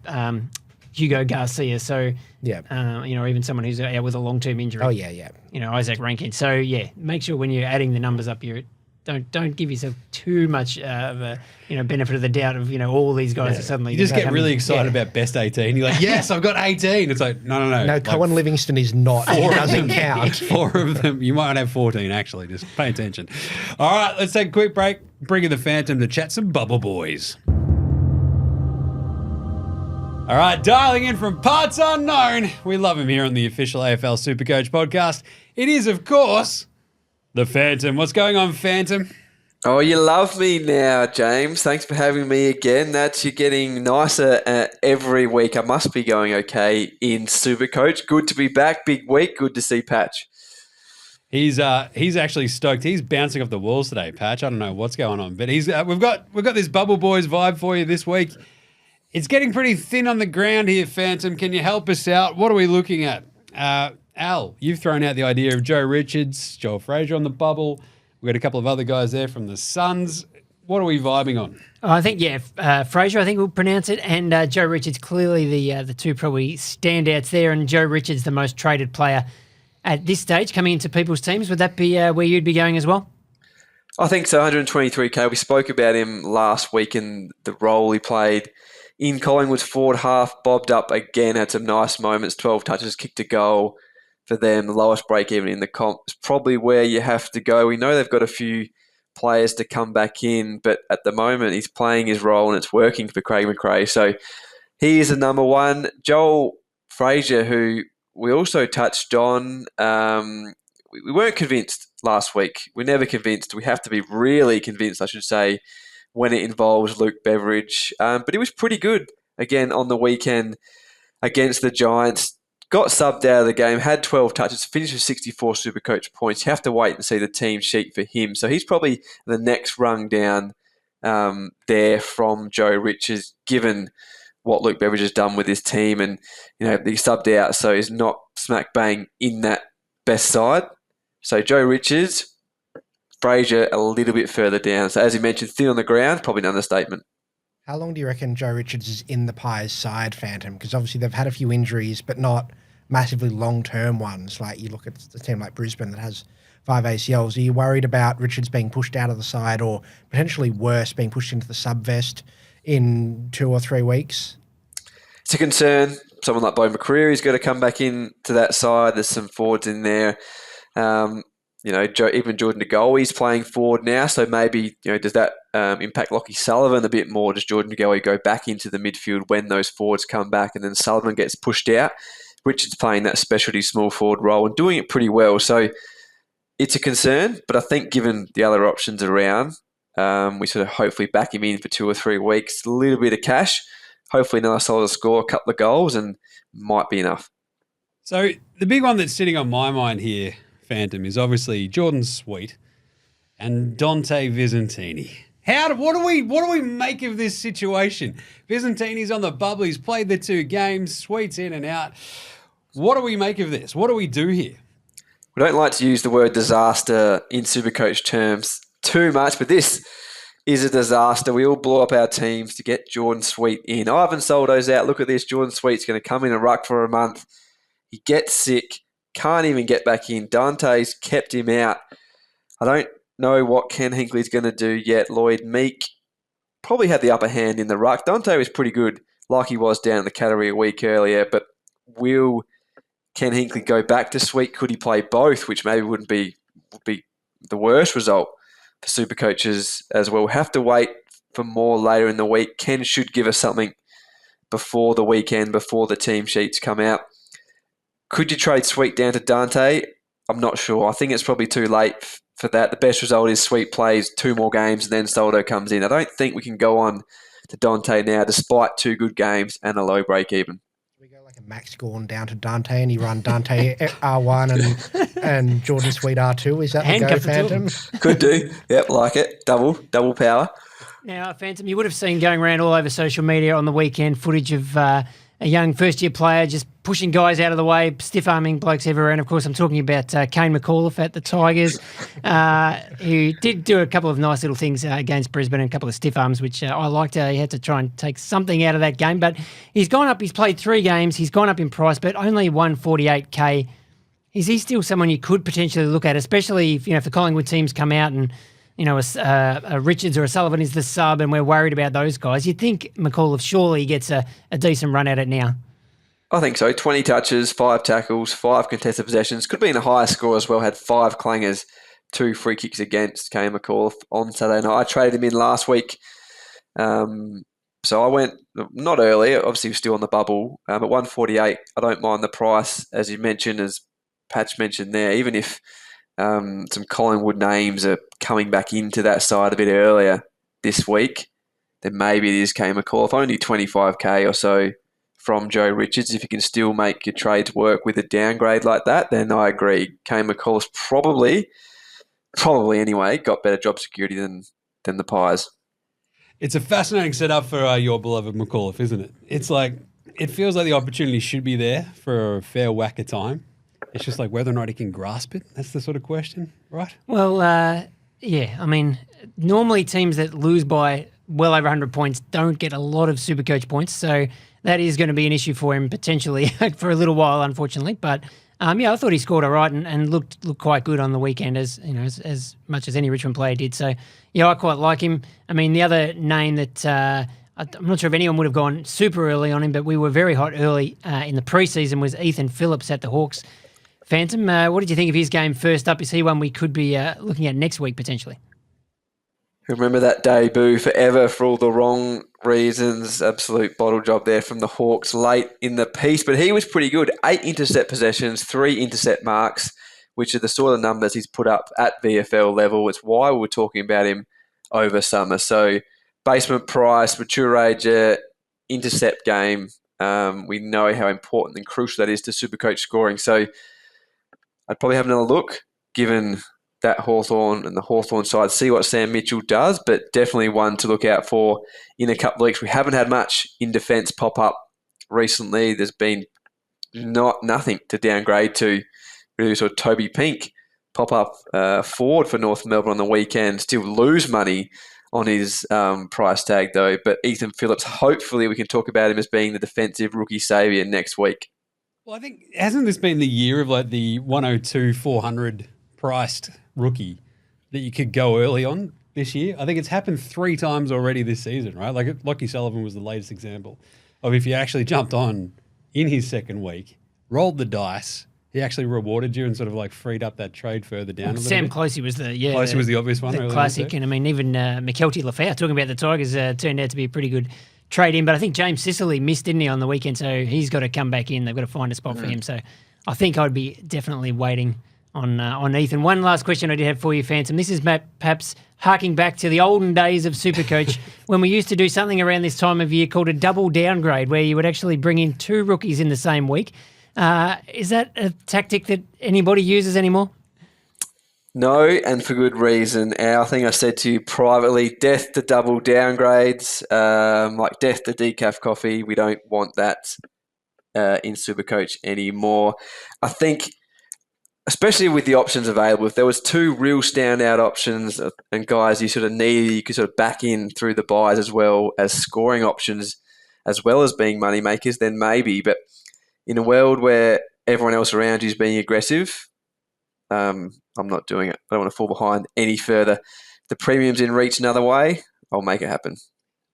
[SPEAKER 2] Hugo Garcia. So or even someone who's out with a long-term injury.
[SPEAKER 3] Oh yeah.
[SPEAKER 2] Isaac Rankin. So yeah, make sure when you're adding the numbers up, don't give yourself too much of a benefit of the doubt of all these guys are suddenly.
[SPEAKER 1] You just get really excited about best 18. You're like, yes, I've got 18. It's like no.
[SPEAKER 3] No, Cohen Livingston is not. It doesn't count.
[SPEAKER 1] 4 of them. You might have 14 actually. Just pay attention. All right, let's take a quick break. Bring in the Phantom to chat some Bubble Boys. All right, dialing in from parts unknown. We love him here on the official AFL SuperCoach podcast. It is, of course, the Phantom. What's going on, Phantom?
[SPEAKER 4] Oh, you love me now, James. Thanks for having me again. You're getting nicer every week. I must be going okay in SuperCoach. Good to be back. Big week. Good to see Patch.
[SPEAKER 1] He's actually stoked. He's bouncing off the walls today, Patch. I don't know what's going on, but we've got this Bubble Boys vibe for you this week. It's getting pretty thin on the ground here, Phantom. Can you help us out? What are we looking at? Al, you've thrown out the idea of Joe Richards, Joel Frazier on the bubble. We've got a couple of other guys there from the Suns. What are we vibing on?
[SPEAKER 2] I think, Frazier, I think we'll pronounce it, and Joe Richards, clearly the two probably standouts there, and Joe Richards, the most traded player at this stage, coming into people's teams. Would that be where you'd be going as well?
[SPEAKER 4] I think so, 123K. We spoke about him last week in the role he played in Collingwood's forward half, bobbed up again, had some nice moments, 12 touches, kicked a goal for them, the lowest break even in the comp. It's probably where you have to go. We know they've got a few players to come back in, but at the moment he's playing his role and it's working for Craig McRae. So he is the number one. Joel Frazier, who we also touched on, we weren't convinced last week. We're never convinced. We have to be really convinced, I should say, when it involves Luke Beveridge. But he was pretty good again on the weekend against the Giants. Got subbed out of the game, had 12 touches, finished with 64 SuperCoach points. You have to wait and see the team sheet for him. So he's probably the next rung down there from Joe Richards, given what Luke Beveridge has done with his team. And, he subbed out, so he's not smack bang in that best side. So Joe Richards, Frazier a little bit further down. So as you mentioned, thin on the ground, probably an understatement.
[SPEAKER 3] How long do you reckon Joe Richards is in the Pies side, Phantom? Because obviously they've had a few injuries, but not massively long-term ones. Like you look at the team like Brisbane that has 5 ACLs. Are you worried about Richards being pushed out of the side or potentially worse, being pushed into the sub-vest in 2 or 3 weeks?
[SPEAKER 4] It's a concern. Someone like Bo McCreary's got to come back in to that side. There's some forwards in there. Even Jordan De Goey's playing forward now, so maybe does that impact Lockie Sullivan a bit more? Does Jordan De Goey go back into the midfield when those forwards come back, and then Sullivan gets pushed out? Richard's playing that specialty small forward role and doing it pretty well. So it's a concern, but I think given the other options around, we sort of hopefully back him in for 2 or 3 weeks, a little bit of cash, hopefully another solid score, a couple of goals, and might be enough.
[SPEAKER 1] So the big one that's sitting on my mind here, Phantom, is obviously Jordan Sweet and Dante Visentini. What do we make of this situation? Visentini's on the bubble. He's played the 2 games. Sweet's in and out. What do we make of this? What do we do here?
[SPEAKER 4] We don't like to use the word disaster in SuperCoach terms too much, but this is a disaster. We all blow up our teams to get Jordan Sweet in. Ivan Soldo's out. Look at this. Jordan Sweet's going to come in a ruck for a month. He gets sick. Can't even get back in. Dante's kept him out. I don't know what Ken Hinkley's going to do yet. Lloyd Meek probably had the upper hand in the ruck. Dante was pretty good, like he was down in the category a week earlier, but will Ken Hinkley go back to Sweet? Could he play both, which maybe would be the worst result for SuperCoaches as well? We'll have to wait for more later in the week. Ken should give us something before the weekend, before the team sheets come out. Could you trade Sweet down to Dante? I'm not sure. I think it's probably too late for that. The best result is Sweet plays 2 more games and then Soldo comes in. I don't think we can go on to Dante now, despite 2 good games and a low break even.
[SPEAKER 3] We go like a Max Gorn down to Dante and you run Dante R1 and Jordan Sweet R2. Is that
[SPEAKER 2] Handcuff
[SPEAKER 3] the go, Phantom?
[SPEAKER 4] Could do. Yep, like it. Double power.
[SPEAKER 2] Now, Phantom, you would have seen going around all over social media on the weekend footage of a young first-year player just pushing guys out of the way, stiff-arming blokes everywhere. And, of course, I'm talking about Kane McAuliffe at the Tigers, who did do a couple of nice little things against Brisbane and a couple of stiff arms, which I liked. He had to try and take something out of that game. But he's gone up. He's played 3 games. He's gone up in price, but only 148K. Is he still someone you could potentially look at, especially if the Collingwood teams come out and a Richards or a Sullivan is the sub and we're worried about those guys? You'd think McAuliffe surely gets a decent run at it now.
[SPEAKER 4] I think so. 20 touches, 5 tackles, 5 contested possessions. Could be in a higher score as well. Had 5 clangers, 2 free kicks against Kane McAuliffe on Saturday night. I traded him in last week. So I went not early. Obviously, he was still on the bubble. At 148, I don't mind the price, as you mentioned, as Patch mentioned there. Even if some Collingwood names are coming back into that side a bit earlier this week, then maybe it is Kane McAuliffe. Only 25K or so from Joe Richards. If you can still make your trades work with a downgrade like that, then I agree. Kane McAuliffe's probably anyway, got better job security than the Pies.
[SPEAKER 1] It's a fascinating setup for your beloved McAuliffe, isn't it? It's like, it feels like the opportunity should be there for a fair whack of time. It's just like whether or not he can grasp it. That's the sort of question, right?
[SPEAKER 2] Well, yeah. I mean, normally teams that lose by well over 100 points don't get a lot of SuperCoach points, so that is going to be an issue for him potentially for a little while, unfortunately. But yeah, I thought he scored all right and looked quite good on the weekend, as much as any Richmond player did. So yeah, I quite like him. I mean, the other name that I'm not sure if anyone would have gone super early on him, but we were very hot early in the preseason, was Ethan Phillips at the Hawks. Phantom, what did you think of his game first up? Is he one we could be looking at next week potentially?
[SPEAKER 4] Remember that debut forever for all the wrong reasons. Absolute bottle job there from the Hawks late in the piece, but he was pretty good. 8 intercept possessions, 3 intercept marks, which are the sort of numbers he's put up at VFL level. It's why we were talking about him over summer. So basement price, mature age, intercept game. We know how important and crucial that is to SuperCoach scoring. So I'd probably have another look, given that Hawthorn and the Hawthorn side, see what Sam Mitchell does, but definitely one to look out for in a couple of weeks. We haven't had much in defence pop up recently. There's been nothing to downgrade to. Really saw Toby Pink pop up forward for North Melbourne on the weekend. Still lose money on his price tag though. But Ethan Phillips, hopefully we can talk about him as being the defensive rookie saviour next week.
[SPEAKER 1] Well, I think, hasn't this been the year of like the 102, 400 priced rookie that you could go early on this year? I think it's happened 3 times already this season, right? Like Lockie Sullivan was the latest example of if you actually jumped on in his second week, rolled the dice, he actually rewarded you and sort of like freed up that trade further down a little
[SPEAKER 2] Sam
[SPEAKER 1] bit.
[SPEAKER 2] Closey was
[SPEAKER 1] Closey was the obvious one.
[SPEAKER 2] The classic, and I mean even McKelty Lafau, talking about the Tigers, turned out to be a pretty good trade in. But I think James Sicily missed, didn't he, on the weekend? So he's got to come back in. They've got to find a spot for him. So I think I'd be definitely waiting on Ethan. One last question I did have for you, Phantom. This is perhaps harking back to the olden days of SuperCoach when we used to do something around this time of year called a double downgrade, where you would actually bring in 2 rookies in the same week. Is that a tactic that anybody uses anymore?
[SPEAKER 4] No, and for good reason. I think I said to you privately, death to double downgrades, like death to decaf coffee. We don't want that in SuperCoach anymore. I think, especially with the options available, if there was 2 real standout options and guys you sort of needed, you could sort of back in through the buys as well as scoring options, as well as being money makers, then maybe. But in a world where everyone else around you is being aggressive, I'm not doing it. I don't want to fall behind any further. If the premium's in reach another way, I'll make it happen.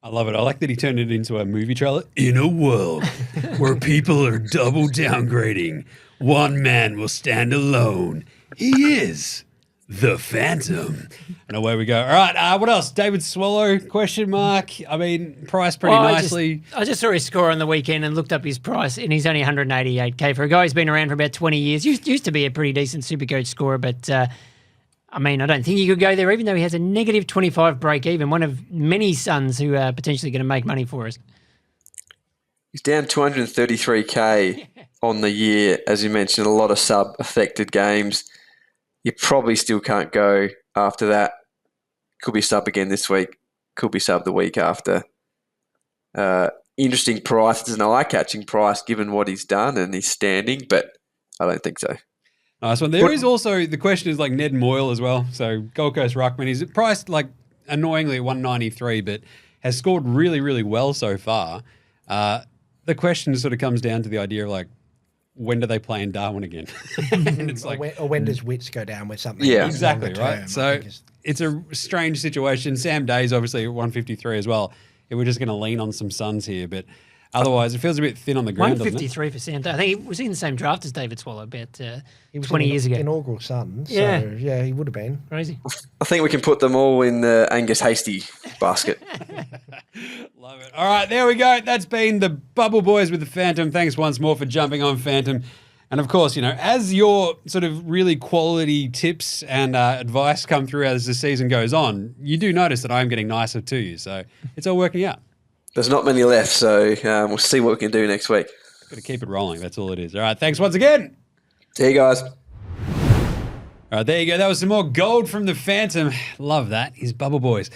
[SPEAKER 1] I love it. I like that he turned it into a movie trailer. In a world where people are double downgrading, one man will stand alone. He is the Phantom. And away we go. All right, what else? David Swallow, question mark. I mean, priced pretty nicely.
[SPEAKER 2] I just saw his score on the weekend and looked up his price, and he's only 188K for a guy who's been around for about 20 years. Used to be a pretty decent SuperCoach scorer, but I mean, I don't think he could go there, even though he has a negative 25 break even, one of many sons who are potentially going to make money for us.
[SPEAKER 4] He's down 233K on the year, as you mentioned, a lot of sub-affected games. You probably still can't go after that. Could be sub again this week. Could be sub the week after. Interesting price. It's an eye-catching price given what he's done and his standing, but I don't think so.
[SPEAKER 1] Nice one. There is also, the question is like Ned Moyle as well. So Gold Coast Ruckman, he's priced like annoyingly at 193, but has scored really, really well so far. The question sort of comes down to the idea of like, when do they play in Darwin again? And it's like,
[SPEAKER 3] or when does Wits go down with something?
[SPEAKER 4] Yeah,
[SPEAKER 1] exactly,
[SPEAKER 3] longer term,
[SPEAKER 1] right? So it's a strange situation. Sam Day's obviously at 153 as well. If we're just going to lean on some Suns here, but otherwise it feels a bit thin on the ground.
[SPEAKER 2] 153 for Sam Day. I think he was in the same draft as David Swallow about
[SPEAKER 3] he was
[SPEAKER 2] 20 years ago.
[SPEAKER 3] Inaugural Suns.
[SPEAKER 2] Yeah.
[SPEAKER 3] So, yeah, he would have been.
[SPEAKER 2] Crazy.
[SPEAKER 4] I think we can put them all in the Angus Hasty basket.
[SPEAKER 1] Love it. All right, there we go. That's been the Bubble Boys with the Phantom. Thanks once more for jumping on, Phantom. And of course, you know, as your sort of really quality tips and advice come through as the season goes on, you do notice that I'm getting nicer to you. So it's all working out.
[SPEAKER 4] There's not many left, so we'll see what we can do next week.
[SPEAKER 1] Got to keep it rolling. That's all it is. All right, thanks once again.
[SPEAKER 4] See you guys.
[SPEAKER 1] All right, there you go. That was some more gold from the Phantom. Love that. His Bubble Boys.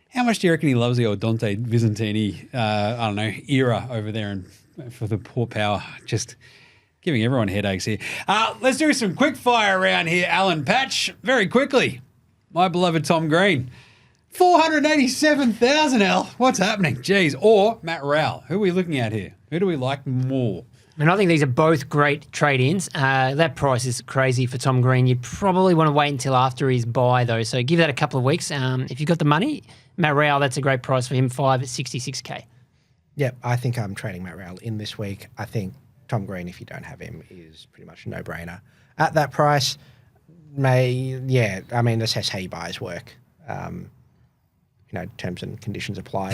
[SPEAKER 1] How much do you reckon he loves the old Dante Visentini, I don't know, era over there and for the poor power? Just giving everyone headaches here. Let's do some quick fire around here, Alan Patch. Very quickly, my beloved Tom Green. 487,000, Al. What's happening? Jeez. Or Matt Rowell. Who are we looking at here? Who do we like more?
[SPEAKER 2] And I think these are both great trade-ins. That price is crazy for Tom Green. You'd probably want to wait until after his buy, though. So give that a couple of weeks. If you've got the money, Matt Rowell, that's a great price for him, 5 at 66K.
[SPEAKER 3] Yep, I think I'm trading Matt Rowell in this week. I think Tom Green, if you don't have him, is pretty much a no-brainer. At that price, this has how you buys work. Terms and conditions apply.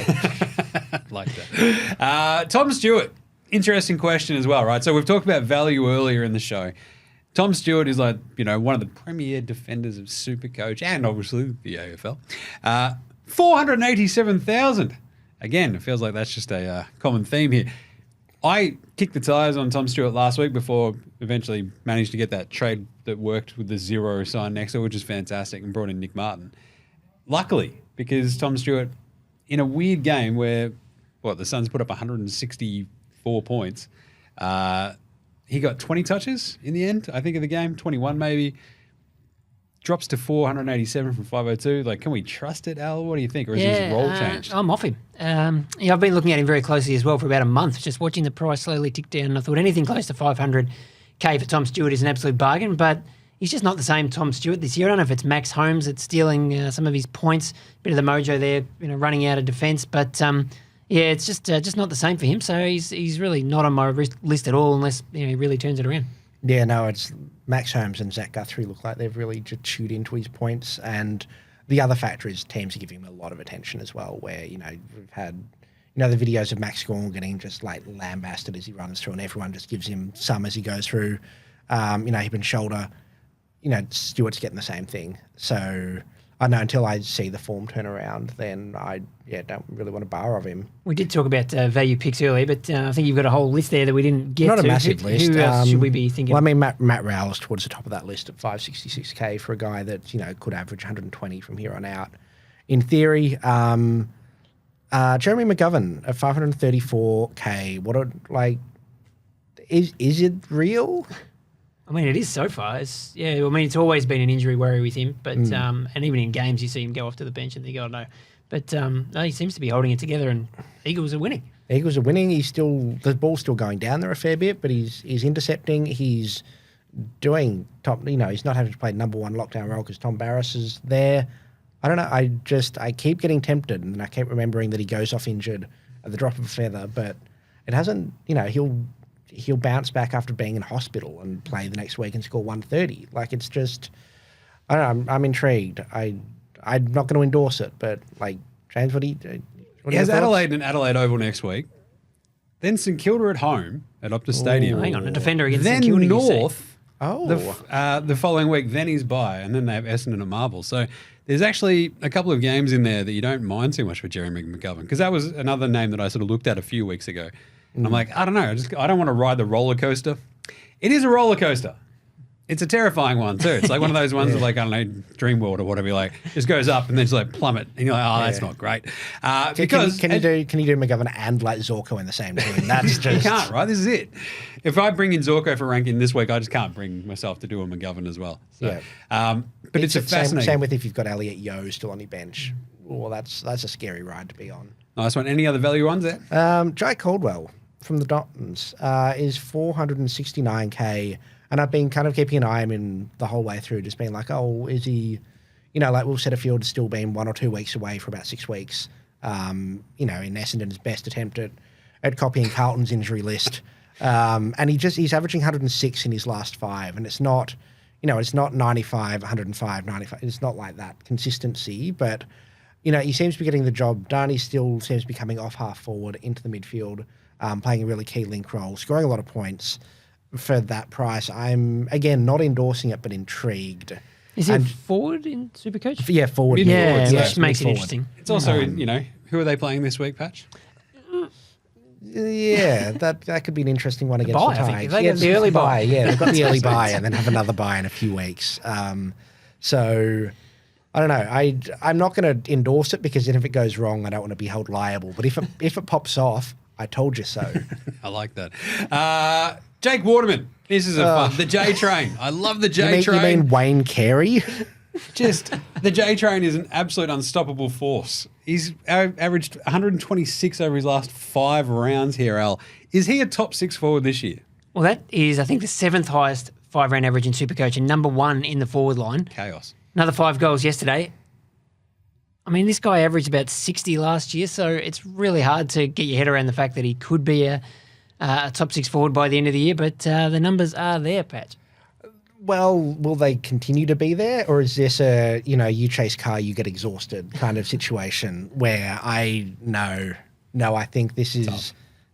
[SPEAKER 1] Like that. Tom Stewart, interesting question as well, right? So we've talked about value earlier in the show. Tom Stewart is like, one of the premier defenders of SuperCoach and obviously the AFL. 487,000. Again, it feels like that's just a common theme here. I kicked the tires on Tom Stewart last week before eventually managed to get that trade that worked with the 0 sign next to it, which is fantastic, and brought in Nick Martin. Luckily, because Tom Stewart, in a weird game where, the Suns put up 164 points, he got 20 touches in the end, I think, of the game, 21 maybe. Drops to 487 from 502. Like, can we trust it, Al? What do you think? Or is his role changed?
[SPEAKER 2] I'm off him. Yeah, I've been looking at him very closely as well for about a month, just watching the price slowly tick down. And I thought anything close to 500K for Tom Stewart is an absolute bargain, but he's just not the same Tom Stewart this year. I don't know if it's Max Holmes that's stealing some of his points, bit of the mojo there, running out of defence. But yeah, it's just not the same for him. So he's really not on my list at all unless he really turns it around.
[SPEAKER 3] Yeah, no, it's Max Holmes and Zach Guthrie look like they've really just chewed into his points. And the other factor is teams are giving him a lot of attention as well, where, we've had, the videos of Max Gorn getting just like lambasted as he runs through and everyone just gives him some as he goes through. Hip and shoulder, Stewart's getting the same thing. So I know until I see the form turn around, then I don't really want to borrow of him.
[SPEAKER 2] We did talk about value picks earlier, but I think you've got a whole list there that we didn't get
[SPEAKER 3] Not
[SPEAKER 2] to.
[SPEAKER 3] a massive list.
[SPEAKER 2] Who else should we be thinking?
[SPEAKER 3] Well, I mean, Matt Rowell's towards the top of that list at 566K for a guy that, could average 120 from here on out. In theory, Jeremy McGovern at 534K. Is it real?
[SPEAKER 2] I mean, it is so far. It's always been an injury worry with him, but and even in games you see him go off to the bench and think, oh no. But no, he seems to be holding it together, and Eagles are winning.
[SPEAKER 3] Eagles are winning. The ball's still going down there a fair bit, but he's intercepting. He's doing top. He's not having to play number one lockdown role because Tom Barras is there. I don't know. I keep getting tempted, and I keep remembering that he goes off injured at the drop of a feather, but it hasn't. He'll bounce back after being in hospital and play the next week and score 130. It's just, I don't know. I'm intrigued. I'm not going to endorse it, but James, what do you?
[SPEAKER 1] He has Adelaide and Adelaide Oval next week. Then St Kilda at home at Optus Stadium.
[SPEAKER 2] Hang on, a defender against
[SPEAKER 1] then
[SPEAKER 2] St Kilda.
[SPEAKER 1] North.
[SPEAKER 3] Oh,
[SPEAKER 1] the following week. Then he's bye, and then they have Essendon and Marvel. So there's actually a couple of games in there that you don't mind too much for Jeremy McGovern, because that was another name that I sort of looked at a few weeks ago. And I'm like, I don't know. I don't want to ride the roller coaster. It is a roller coaster. It's a terrifying one too. It's like one of those ones of I don't know, Dreamworld or whatever. Just goes up and then just plummet, and you're like, oh, that's not great. Because
[SPEAKER 3] can you do McGovern and Zorko in the same team? That's just
[SPEAKER 1] you can't, right? This is it. If I bring in Zorko for ranking this week, I just can't bring myself to do a McGovern as well. So, but it's a fascinating.
[SPEAKER 3] Same with if you've got Elliot Yeo still on your bench. Well, that's a scary ride to be on.
[SPEAKER 1] Nice one. Any other value ones there?
[SPEAKER 3] Jai Caldwell from the Dottons is 469K, and I've been kind of keeping an eye on him the whole way through, just being like, oh, is he, Will Setterfield's still been 1 or 2 weeks away for about 6 weeks, in Essendon's best attempt at copying Carlton's injury list, and he's averaging 106 in his last 5, and it's not, it's not 95, 105, 95, it's not like that consistency, but he seems to be getting the job done. He still seems to be coming off half forward into the midfield, playing a really key link role, scoring a lot of points for that price. I'm, again, not endorsing it, but intrigued.
[SPEAKER 2] Is he forward in SuperCoach?
[SPEAKER 3] Yeah, forward.
[SPEAKER 2] Yeah, which makes it interesting.
[SPEAKER 1] It's also, who are they playing this week, Patch?
[SPEAKER 3] Yeah, that could be an interesting one against
[SPEAKER 2] bye,
[SPEAKER 3] the
[SPEAKER 2] I think.
[SPEAKER 3] Tigers.
[SPEAKER 2] If they get the early bye.
[SPEAKER 3] Yeah, they've got the early bye and then have another bye in a few weeks. So I don't know. I'm not going to endorse it because then if it goes wrong, I don't want to be held liable. But if it pops off, I told you so.
[SPEAKER 1] I like that. Jake Waterman. This is fun. The J Train. I love the J Train.
[SPEAKER 3] You mean Wayne Carey?
[SPEAKER 1] Just the J Train is an absolute unstoppable force. He's averaged 126 over his last 5 rounds here, Al. Is he a top 6 forward this year?
[SPEAKER 2] Well, that is, I think, the 7th highest 5-round average in SuperCoach and number 1 in the forward line.
[SPEAKER 1] Chaos.
[SPEAKER 2] Another 5 goals yesterday. I mean, this guy averaged about 60 last year, so it's really hard to get your head around the fact that he could be a top 6 forward by the end of the year, but the numbers are there, Pat.
[SPEAKER 3] Well, will they continue to be there, or is this a, you chase car, you get exhausted kind of situation where I think this is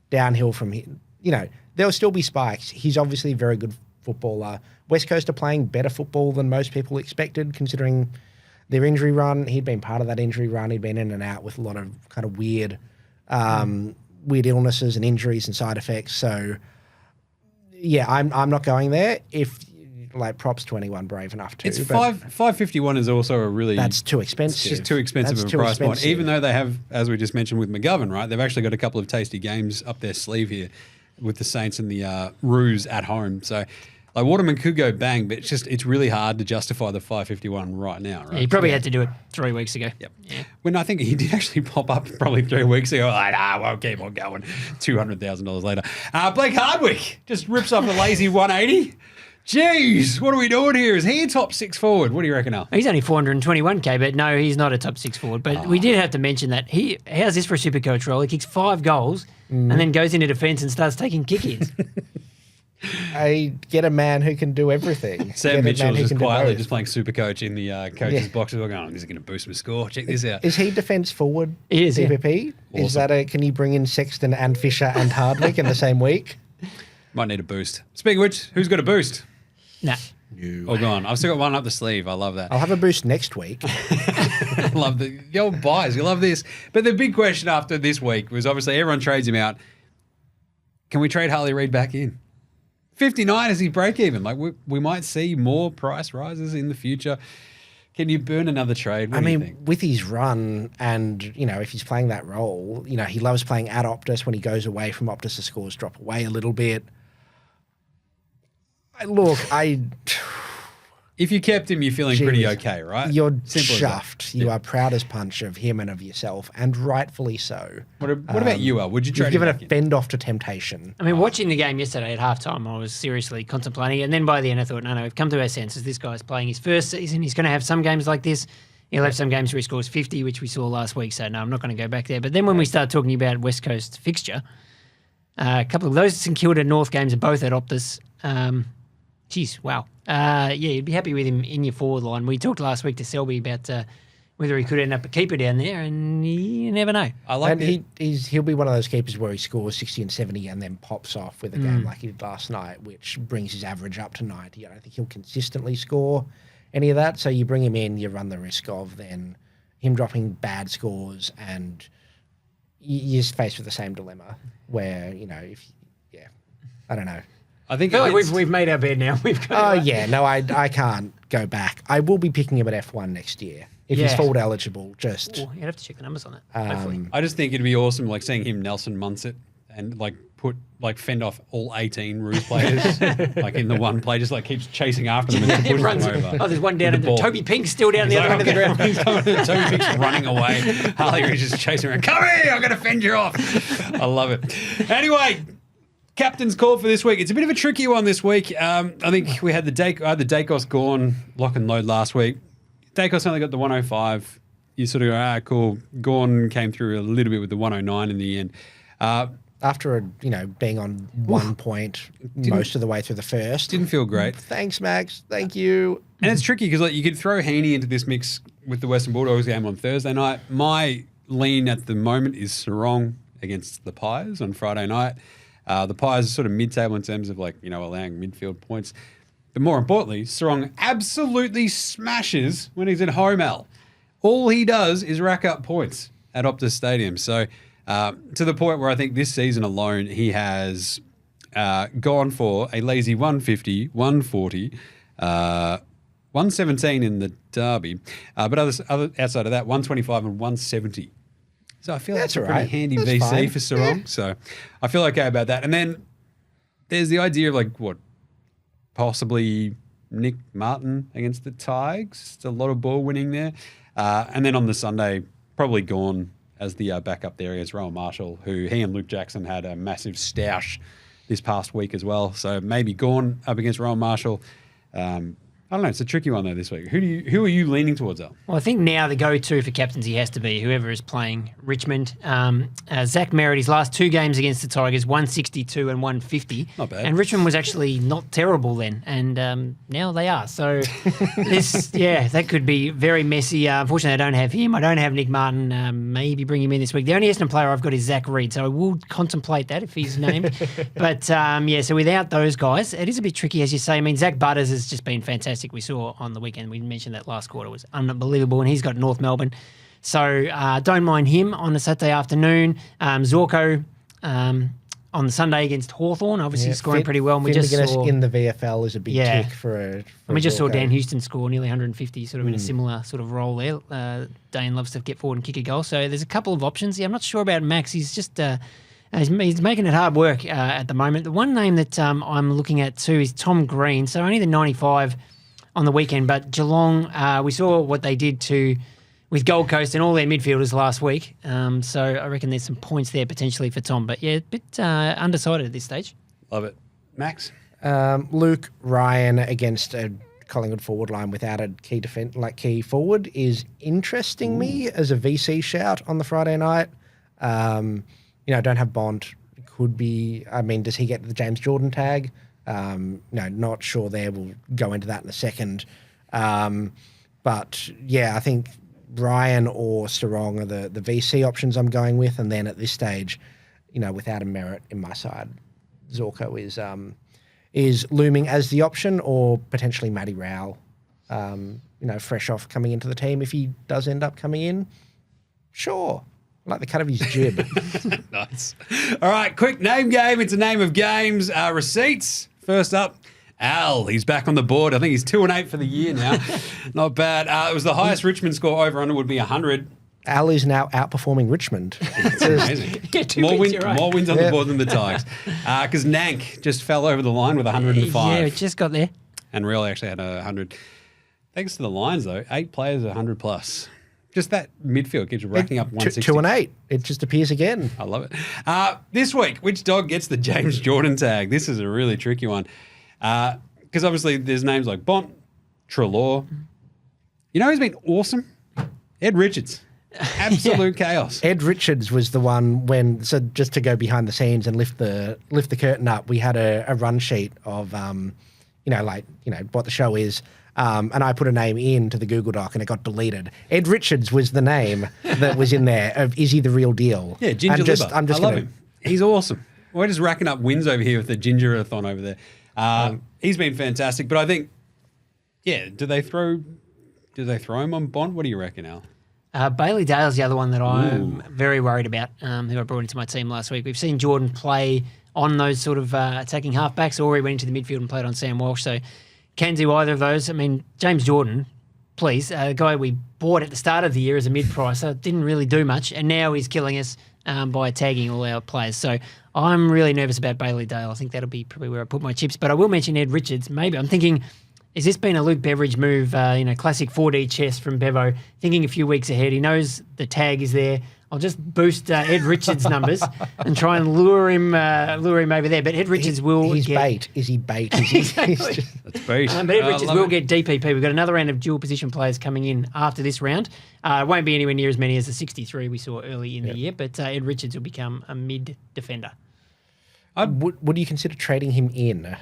[SPEAKER 3] downhill from here. There'll still be spikes. He's obviously a very good footballer. West Coast are playing better football than most people expected, considering their injury run. He'd been part of that injury run. He'd been in and out with a lot of kind of weird illnesses and injuries and side effects. So, yeah, I'm not going there. If props to anyone brave enough to.
[SPEAKER 1] It's 551 is also a really...
[SPEAKER 3] That's too expensive.
[SPEAKER 1] It's just too expensive of a price point. Even though they have, as we just mentioned with McGovern, right, they've actually got a couple of tasty games up their sleeve here with the Saints and the Roos at home. So Like Waterman could go bang, but it's really hard to justify the 551 right now, right?
[SPEAKER 2] He probably had to do it 3 weeks ago.
[SPEAKER 1] Yep.
[SPEAKER 2] Yeah.
[SPEAKER 1] When I think he did actually pop up probably 3 weeks ago, like, we'll keep on going. $200,000 later. Blake Hardwick just rips off a lazy 180. Jeez, what are we doing here? Is he a top 6 forward? What do you reckon, Al?
[SPEAKER 2] He's only 421k, but no, he's not a top 6 forward. But we did have to mention that how's this for a Supercoach role? He kicks 5 goals and then goes into defence and starts taking kick-ins.
[SPEAKER 3] I get a man who can do everything.
[SPEAKER 1] Sam Mitchell's just quietly just playing Supercoach in the coach's boxes. We're going, this is going to boost my score. Check this out.
[SPEAKER 3] Is he defence forward?
[SPEAKER 2] He is,
[SPEAKER 3] CPP?
[SPEAKER 1] Awesome.
[SPEAKER 3] Is that can you bring in Sexton and Fisher and Hardwick in the same week?
[SPEAKER 1] Might need a boost. Speaking of which, who's got a boost?
[SPEAKER 2] Nah.
[SPEAKER 1] Oh, go on. I've still got one up the sleeve. I love that.
[SPEAKER 3] I'll have a boost next week.
[SPEAKER 1] I love the old buys. You love this. But the big question after this week was obviously everyone trades him out. Can we trade Harley Reid back in? 59 is his break even. Like we might see more price rises in the future. Can you burn another trade? What do you think?
[SPEAKER 3] With his run and, if he's playing that role, he loves playing at Optus. When he goes away from Optus, the scores drop away a little bit.
[SPEAKER 1] If you kept him, you're feeling pretty okay, right?
[SPEAKER 3] You're
[SPEAKER 1] Simple
[SPEAKER 3] chuffed. You are proud as punch of him and of yourself, and rightfully so.
[SPEAKER 1] What about you, Al? Would you trade
[SPEAKER 3] You've given
[SPEAKER 1] him
[SPEAKER 3] a
[SPEAKER 1] back in?
[SPEAKER 3] fend off to temptation.
[SPEAKER 2] I mean, watching the game yesterday at halftime, I was seriously contemplating it. And then by the end, I thought, no, we've come to our senses. This guy's playing his first season. He's going to have some games like this. He'll have some games where he scores 50, which we saw last week. So, no, I'm not going to go back there. But then when we start talking about West Coast fixture, a couple of those St Kilda North games are both at Optus. Geez, wow. You'd be happy with him in your forward line. We talked last week to Selby about whether he could end up a keeper down there, and you never know.
[SPEAKER 1] I like
[SPEAKER 3] and he'll be one of those keepers where he scores 60 and 70 and then pops off with a game like he did last night, which brings his average up to 90. I don't think he'll consistently score any of that. So you bring him in, you run the risk of then him dropping bad scores, and you're faced with the same dilemma where, I don't know.
[SPEAKER 1] I think
[SPEAKER 2] I feel like we've made our bed now.
[SPEAKER 3] I can't go back. I will be picking him at F1 next year if he's forward eligible. Just
[SPEAKER 2] Well, you'd have to check the numbers on it, hopefully.
[SPEAKER 1] I just think it'd be awesome, like seeing him Nelson Munsett and fend off all 18 Roos players, like in the one play, just like keeps chasing after them and pushes them over.
[SPEAKER 2] Oh, there's one down at the Toby Pink's still down the other end of the ground.
[SPEAKER 1] He's coming, Toby Pink's running away. Harley Reid's just chasing around. Come here, I'm going to fend you off. I love it. Anyway, captain's call for this week. It's a bit of a tricky one this week. I think we had the Dacos Gorn lock and load last week. Dacos only got the 105. You sort of go, cool. Gorn came through a little bit with the 109 in the end.
[SPEAKER 3] after being on 1 point most of the way through the first.
[SPEAKER 1] Didn't feel great.
[SPEAKER 3] Thanks, Max. Thank you.
[SPEAKER 1] And it's tricky because you could throw Heaney into this mix with the Western Bulldogs game on Thursday night. My lean at the moment is Sarong against the Pies on Friday night. The Pies are sort of mid-table in terms of allowing midfield points. But more importantly, Sarong absolutely smashes when he's at home, Al. All he does is rack up points at Optus Stadium. So to the point where I think this season alone, he has gone for a lazy 150, 140, 117 in the derby. But other outside of that, 125 and 170. So I feel that's a pretty handy VC fine. For Sarong. Yeah. So I feel okay about that. And then there's the idea of possibly Nick Martin against the Tigers. It's a lot of ball winning there. And then on the Sunday, probably Gorn as the backup there against Rowell Marshall, who he and Luke Jackson had a massive stoush this past week as well. So maybe Gorn up against Rowell Marshall. I don't know. It's a tricky one though this week. Who are you leaning towards, Al?
[SPEAKER 2] Well, I think now the go-to for captaincy has to be whoever is playing Richmond. Zach Merritt, his last two games against the Tigers, 162 and 150.
[SPEAKER 1] Not bad.
[SPEAKER 2] And Richmond was actually not terrible then, and now they are. So that could be very messy. Unfortunately, I don't have him. I don't have Nick Martin. Maybe bring him in this week. The only Essendon player I've got is Zach Reid, so I will contemplate that if he's named. But so without those guys, it is a bit tricky, as you say. I mean, Zach Butters has just been fantastic. We saw on the weekend, we mentioned that last quarter was unbelievable, and he's got North Melbourne. So don't mind him on a Saturday afternoon. Zorko on the Sunday against Hawthorn, obviously scoring pretty well. And we just saw
[SPEAKER 3] in the VFL is a big tick for
[SPEAKER 2] and we just saw Dan Houston score nearly 150, sort of in a similar sort of role there. Dane loves to get forward and kick a goal. So there's a couple of options. Yeah, I'm not sure about Max. He's just He's making it hard work at the moment. The one name that I'm looking at too is Tom Green. So only the 95 on the weekend, but Geelong, we saw what they did with Gold Coast and all their midfielders last week. So I reckon there's some points there potentially for Tom. But yeah, a bit undecided at this stage.
[SPEAKER 1] Love it. Max?
[SPEAKER 3] Luke Ryan against a Collingwood forward line without a key forward is interesting me as a VC shout on the Friday night. Don't have Bond. Could be. I mean, does he get the James Jordan tag? No, not sure there. We'll go into that in a second. But yeah, I think Ryan or Sarong are the VC options I'm going with. And then at this stage, without a merit in my side, Zorko is looming as the option, or potentially Matty Rowell, fresh off coming into the team. If he does end up coming in, sure. I like the cut of his jib.
[SPEAKER 1] Nice. All right, quick name game. It's a name of games. Receipts. First up, Al. He's back on the board. I think he's 2-8 for the year now. Not bad. It was the highest Richmond score. Over under would be 100.
[SPEAKER 3] Al is now outperforming Richmond.
[SPEAKER 1] It's amazing.
[SPEAKER 2] More
[SPEAKER 1] wins on the board than the Tigers. Because Nank just fell over the line with 105.
[SPEAKER 2] Yeah, it just got there.
[SPEAKER 1] And Rowell actually had 100. Thanks to the Lions, though, 8 players 100 plus. Just that midfield keeps racking up 160.
[SPEAKER 3] 2 and 8. It just appears again.
[SPEAKER 1] I love it. This week, which dog gets the James Jordan tag? This is a really tricky one. Because obviously there's names like Bont, Treloar. You know who's been awesome? Ed Richards. Absolute chaos.
[SPEAKER 3] Ed Richards was the one so just to go behind the scenes and lift the curtain up, we had a run sheet of, what the show is. And I put a name into the Google Doc and it got deleted. Ed Richards was the name that was in there of is he the real deal?
[SPEAKER 1] Yeah, Ginger Liver. I love him. He's awesome. We're just racking up wins over here with the Ginger-a-thon over there. He's been fantastic, but I think, do they throw him on Bond? What do you reckon, Al?
[SPEAKER 2] Bailey Dale's the other one that I'm very worried about, who I brought into my team last week. We've seen Jordan play on those sort of attacking halfbacks, or he went into the midfield and played on Sam Walsh, so can do either of those. I mean, James Jordan, please, a guy we bought at the start of the year as a mid-pricer, didn't really do much, and now he's killing us by tagging all our players. So I'm really nervous about Bailey Dale. I think that'll be probably where I put my chips. But I will mention Ed Richards. Maybe I'm thinking, has this been a Luke Beveridge move? Classic 4D chess from Bevo, thinking a few weeks ahead. He knows the tag is there. I'll just boost Ed Richards' numbers and try and lure him over there. But Ed Richards
[SPEAKER 3] he's bait. Is he bait? That's
[SPEAKER 1] bait.
[SPEAKER 2] But Ed Richards will get DPP. We've got another round of dual position players coming in after this round. It won't be anywhere near as many as the 63 we saw early in the year, but Ed Richards will become a mid defender.
[SPEAKER 3] Would you consider trading him in?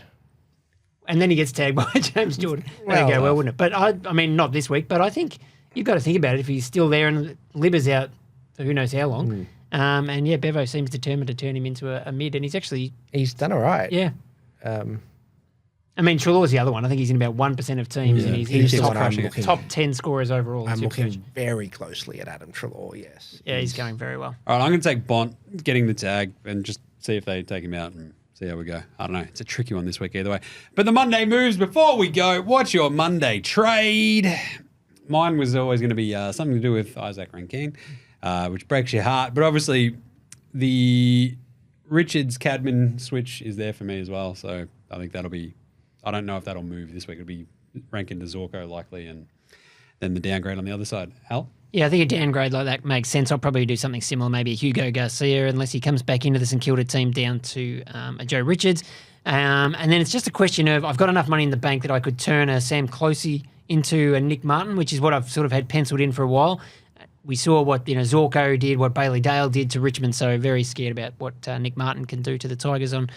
[SPEAKER 2] And then he gets tagged by James Jordan. There you go, well, wouldn't it? But I mean, not this week, but I think you've got to think about it. If he's still there and Libba's out for who knows how long. Bevo seems determined to turn him into a mid, and he's
[SPEAKER 3] done all right.
[SPEAKER 2] Yeah. I mean, Treloar's the other one. I think he's in about 1% of teams, and he's top 10 scorers overall.
[SPEAKER 3] I'm looking very closely at Adam Treloar, yes.
[SPEAKER 2] Yeah, he's going very well.
[SPEAKER 1] All right, I'm going to take Bont, getting the tag, and just see if they take him out and see how we go. I don't know. It's a tricky one this week either way. But the Monday moves, before we go, what's your Monday trade? Mine was always going to be something to do with Isaac Rankine, which breaks your heart. But obviously, the Richards-Cadman switch is there for me as well. So I think that'll be... I don't know if that'll move this week. It'll be Rankin to Zorko likely, and then the downgrade on the other side. Al?
[SPEAKER 2] Yeah, I think a downgrade like that makes sense. I'll probably do something similar, maybe a Hugo Garcia, unless he comes back into the St Kilda team down to a Joe Richards. And then it's just a question of, I've got enough money in the bank that I could turn a Sam Closey into a Nick Martin, which is what I've sort of had penciled in for a while. We saw what Zorko did, what Bailey Dale did to Richmond, so very scared about what Nick Martin can do to the Tigers on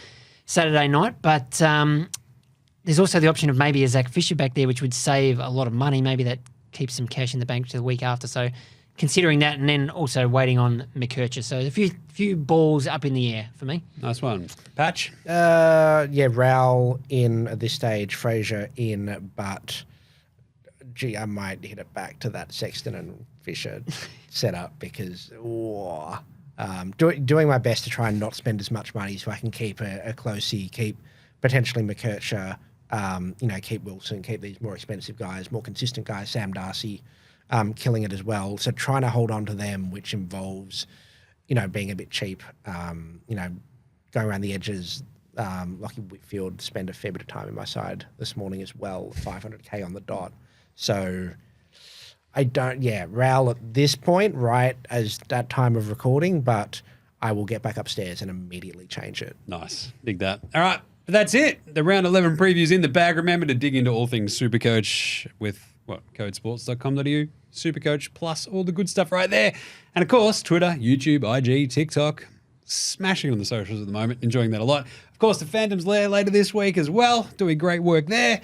[SPEAKER 2] Saturday night. But there's also the option of maybe a Zac Fisher back there, which would save a lot of money. Maybe that keeps some cash in the bank to the week after. So considering that, and then also waiting on McKercher. So a few balls up in the air for me.
[SPEAKER 1] Nice one. Patch?
[SPEAKER 3] Rowell in at this stage, Fraser in, but I might hit it back to that Sexton and Fisher setup because doing my best to try and not spend as much money so I can keep a Closey, keep potentially McKercher, keep Wilson, keep these more expensive guys, more consistent guys, Sam Darcy, killing it as well. So trying to hold on to them, which involves, being a bit cheap, going around the edges. Lockie Whitfield spent a fair bit of time in my side this morning as well, 500k on the dot. So Rowell at this point, right as that time of recording, but I will get back upstairs and immediately change it.
[SPEAKER 1] Nice. Dig that. All right. But that's it. The round 11 previews in the bag. Remember to dig into all things SuperCoach with codesports.com.au, SuperCoach, plus all the good stuff right there. And of course, Twitter, YouTube, IG, TikTok, smashing on the socials at the moment, enjoying that a lot. Of course, the Phantom's Lair later this week as well, doing great work there.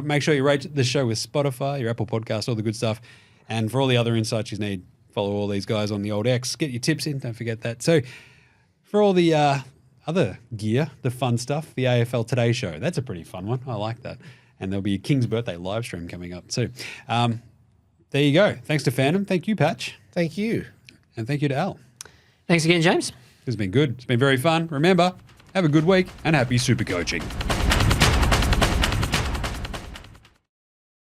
[SPEAKER 1] Make sure you rate the show with Spotify, your Apple Podcast, all the good stuff. And for all the other insights you need, follow all these guys on the old X. Get your tips in, don't forget that. So for all the other gear, the fun stuff, the AFL Today show, that's a pretty fun one. I like that. And there'll be a King's birthday live stream coming up. So there you go. Thanks to Phantom. Thank you, Patch.
[SPEAKER 3] Thank you.
[SPEAKER 1] And thank you to Al.
[SPEAKER 2] Thanks again, James.
[SPEAKER 1] It's been good. It's been very fun. Remember, have a good week and happy super coaching.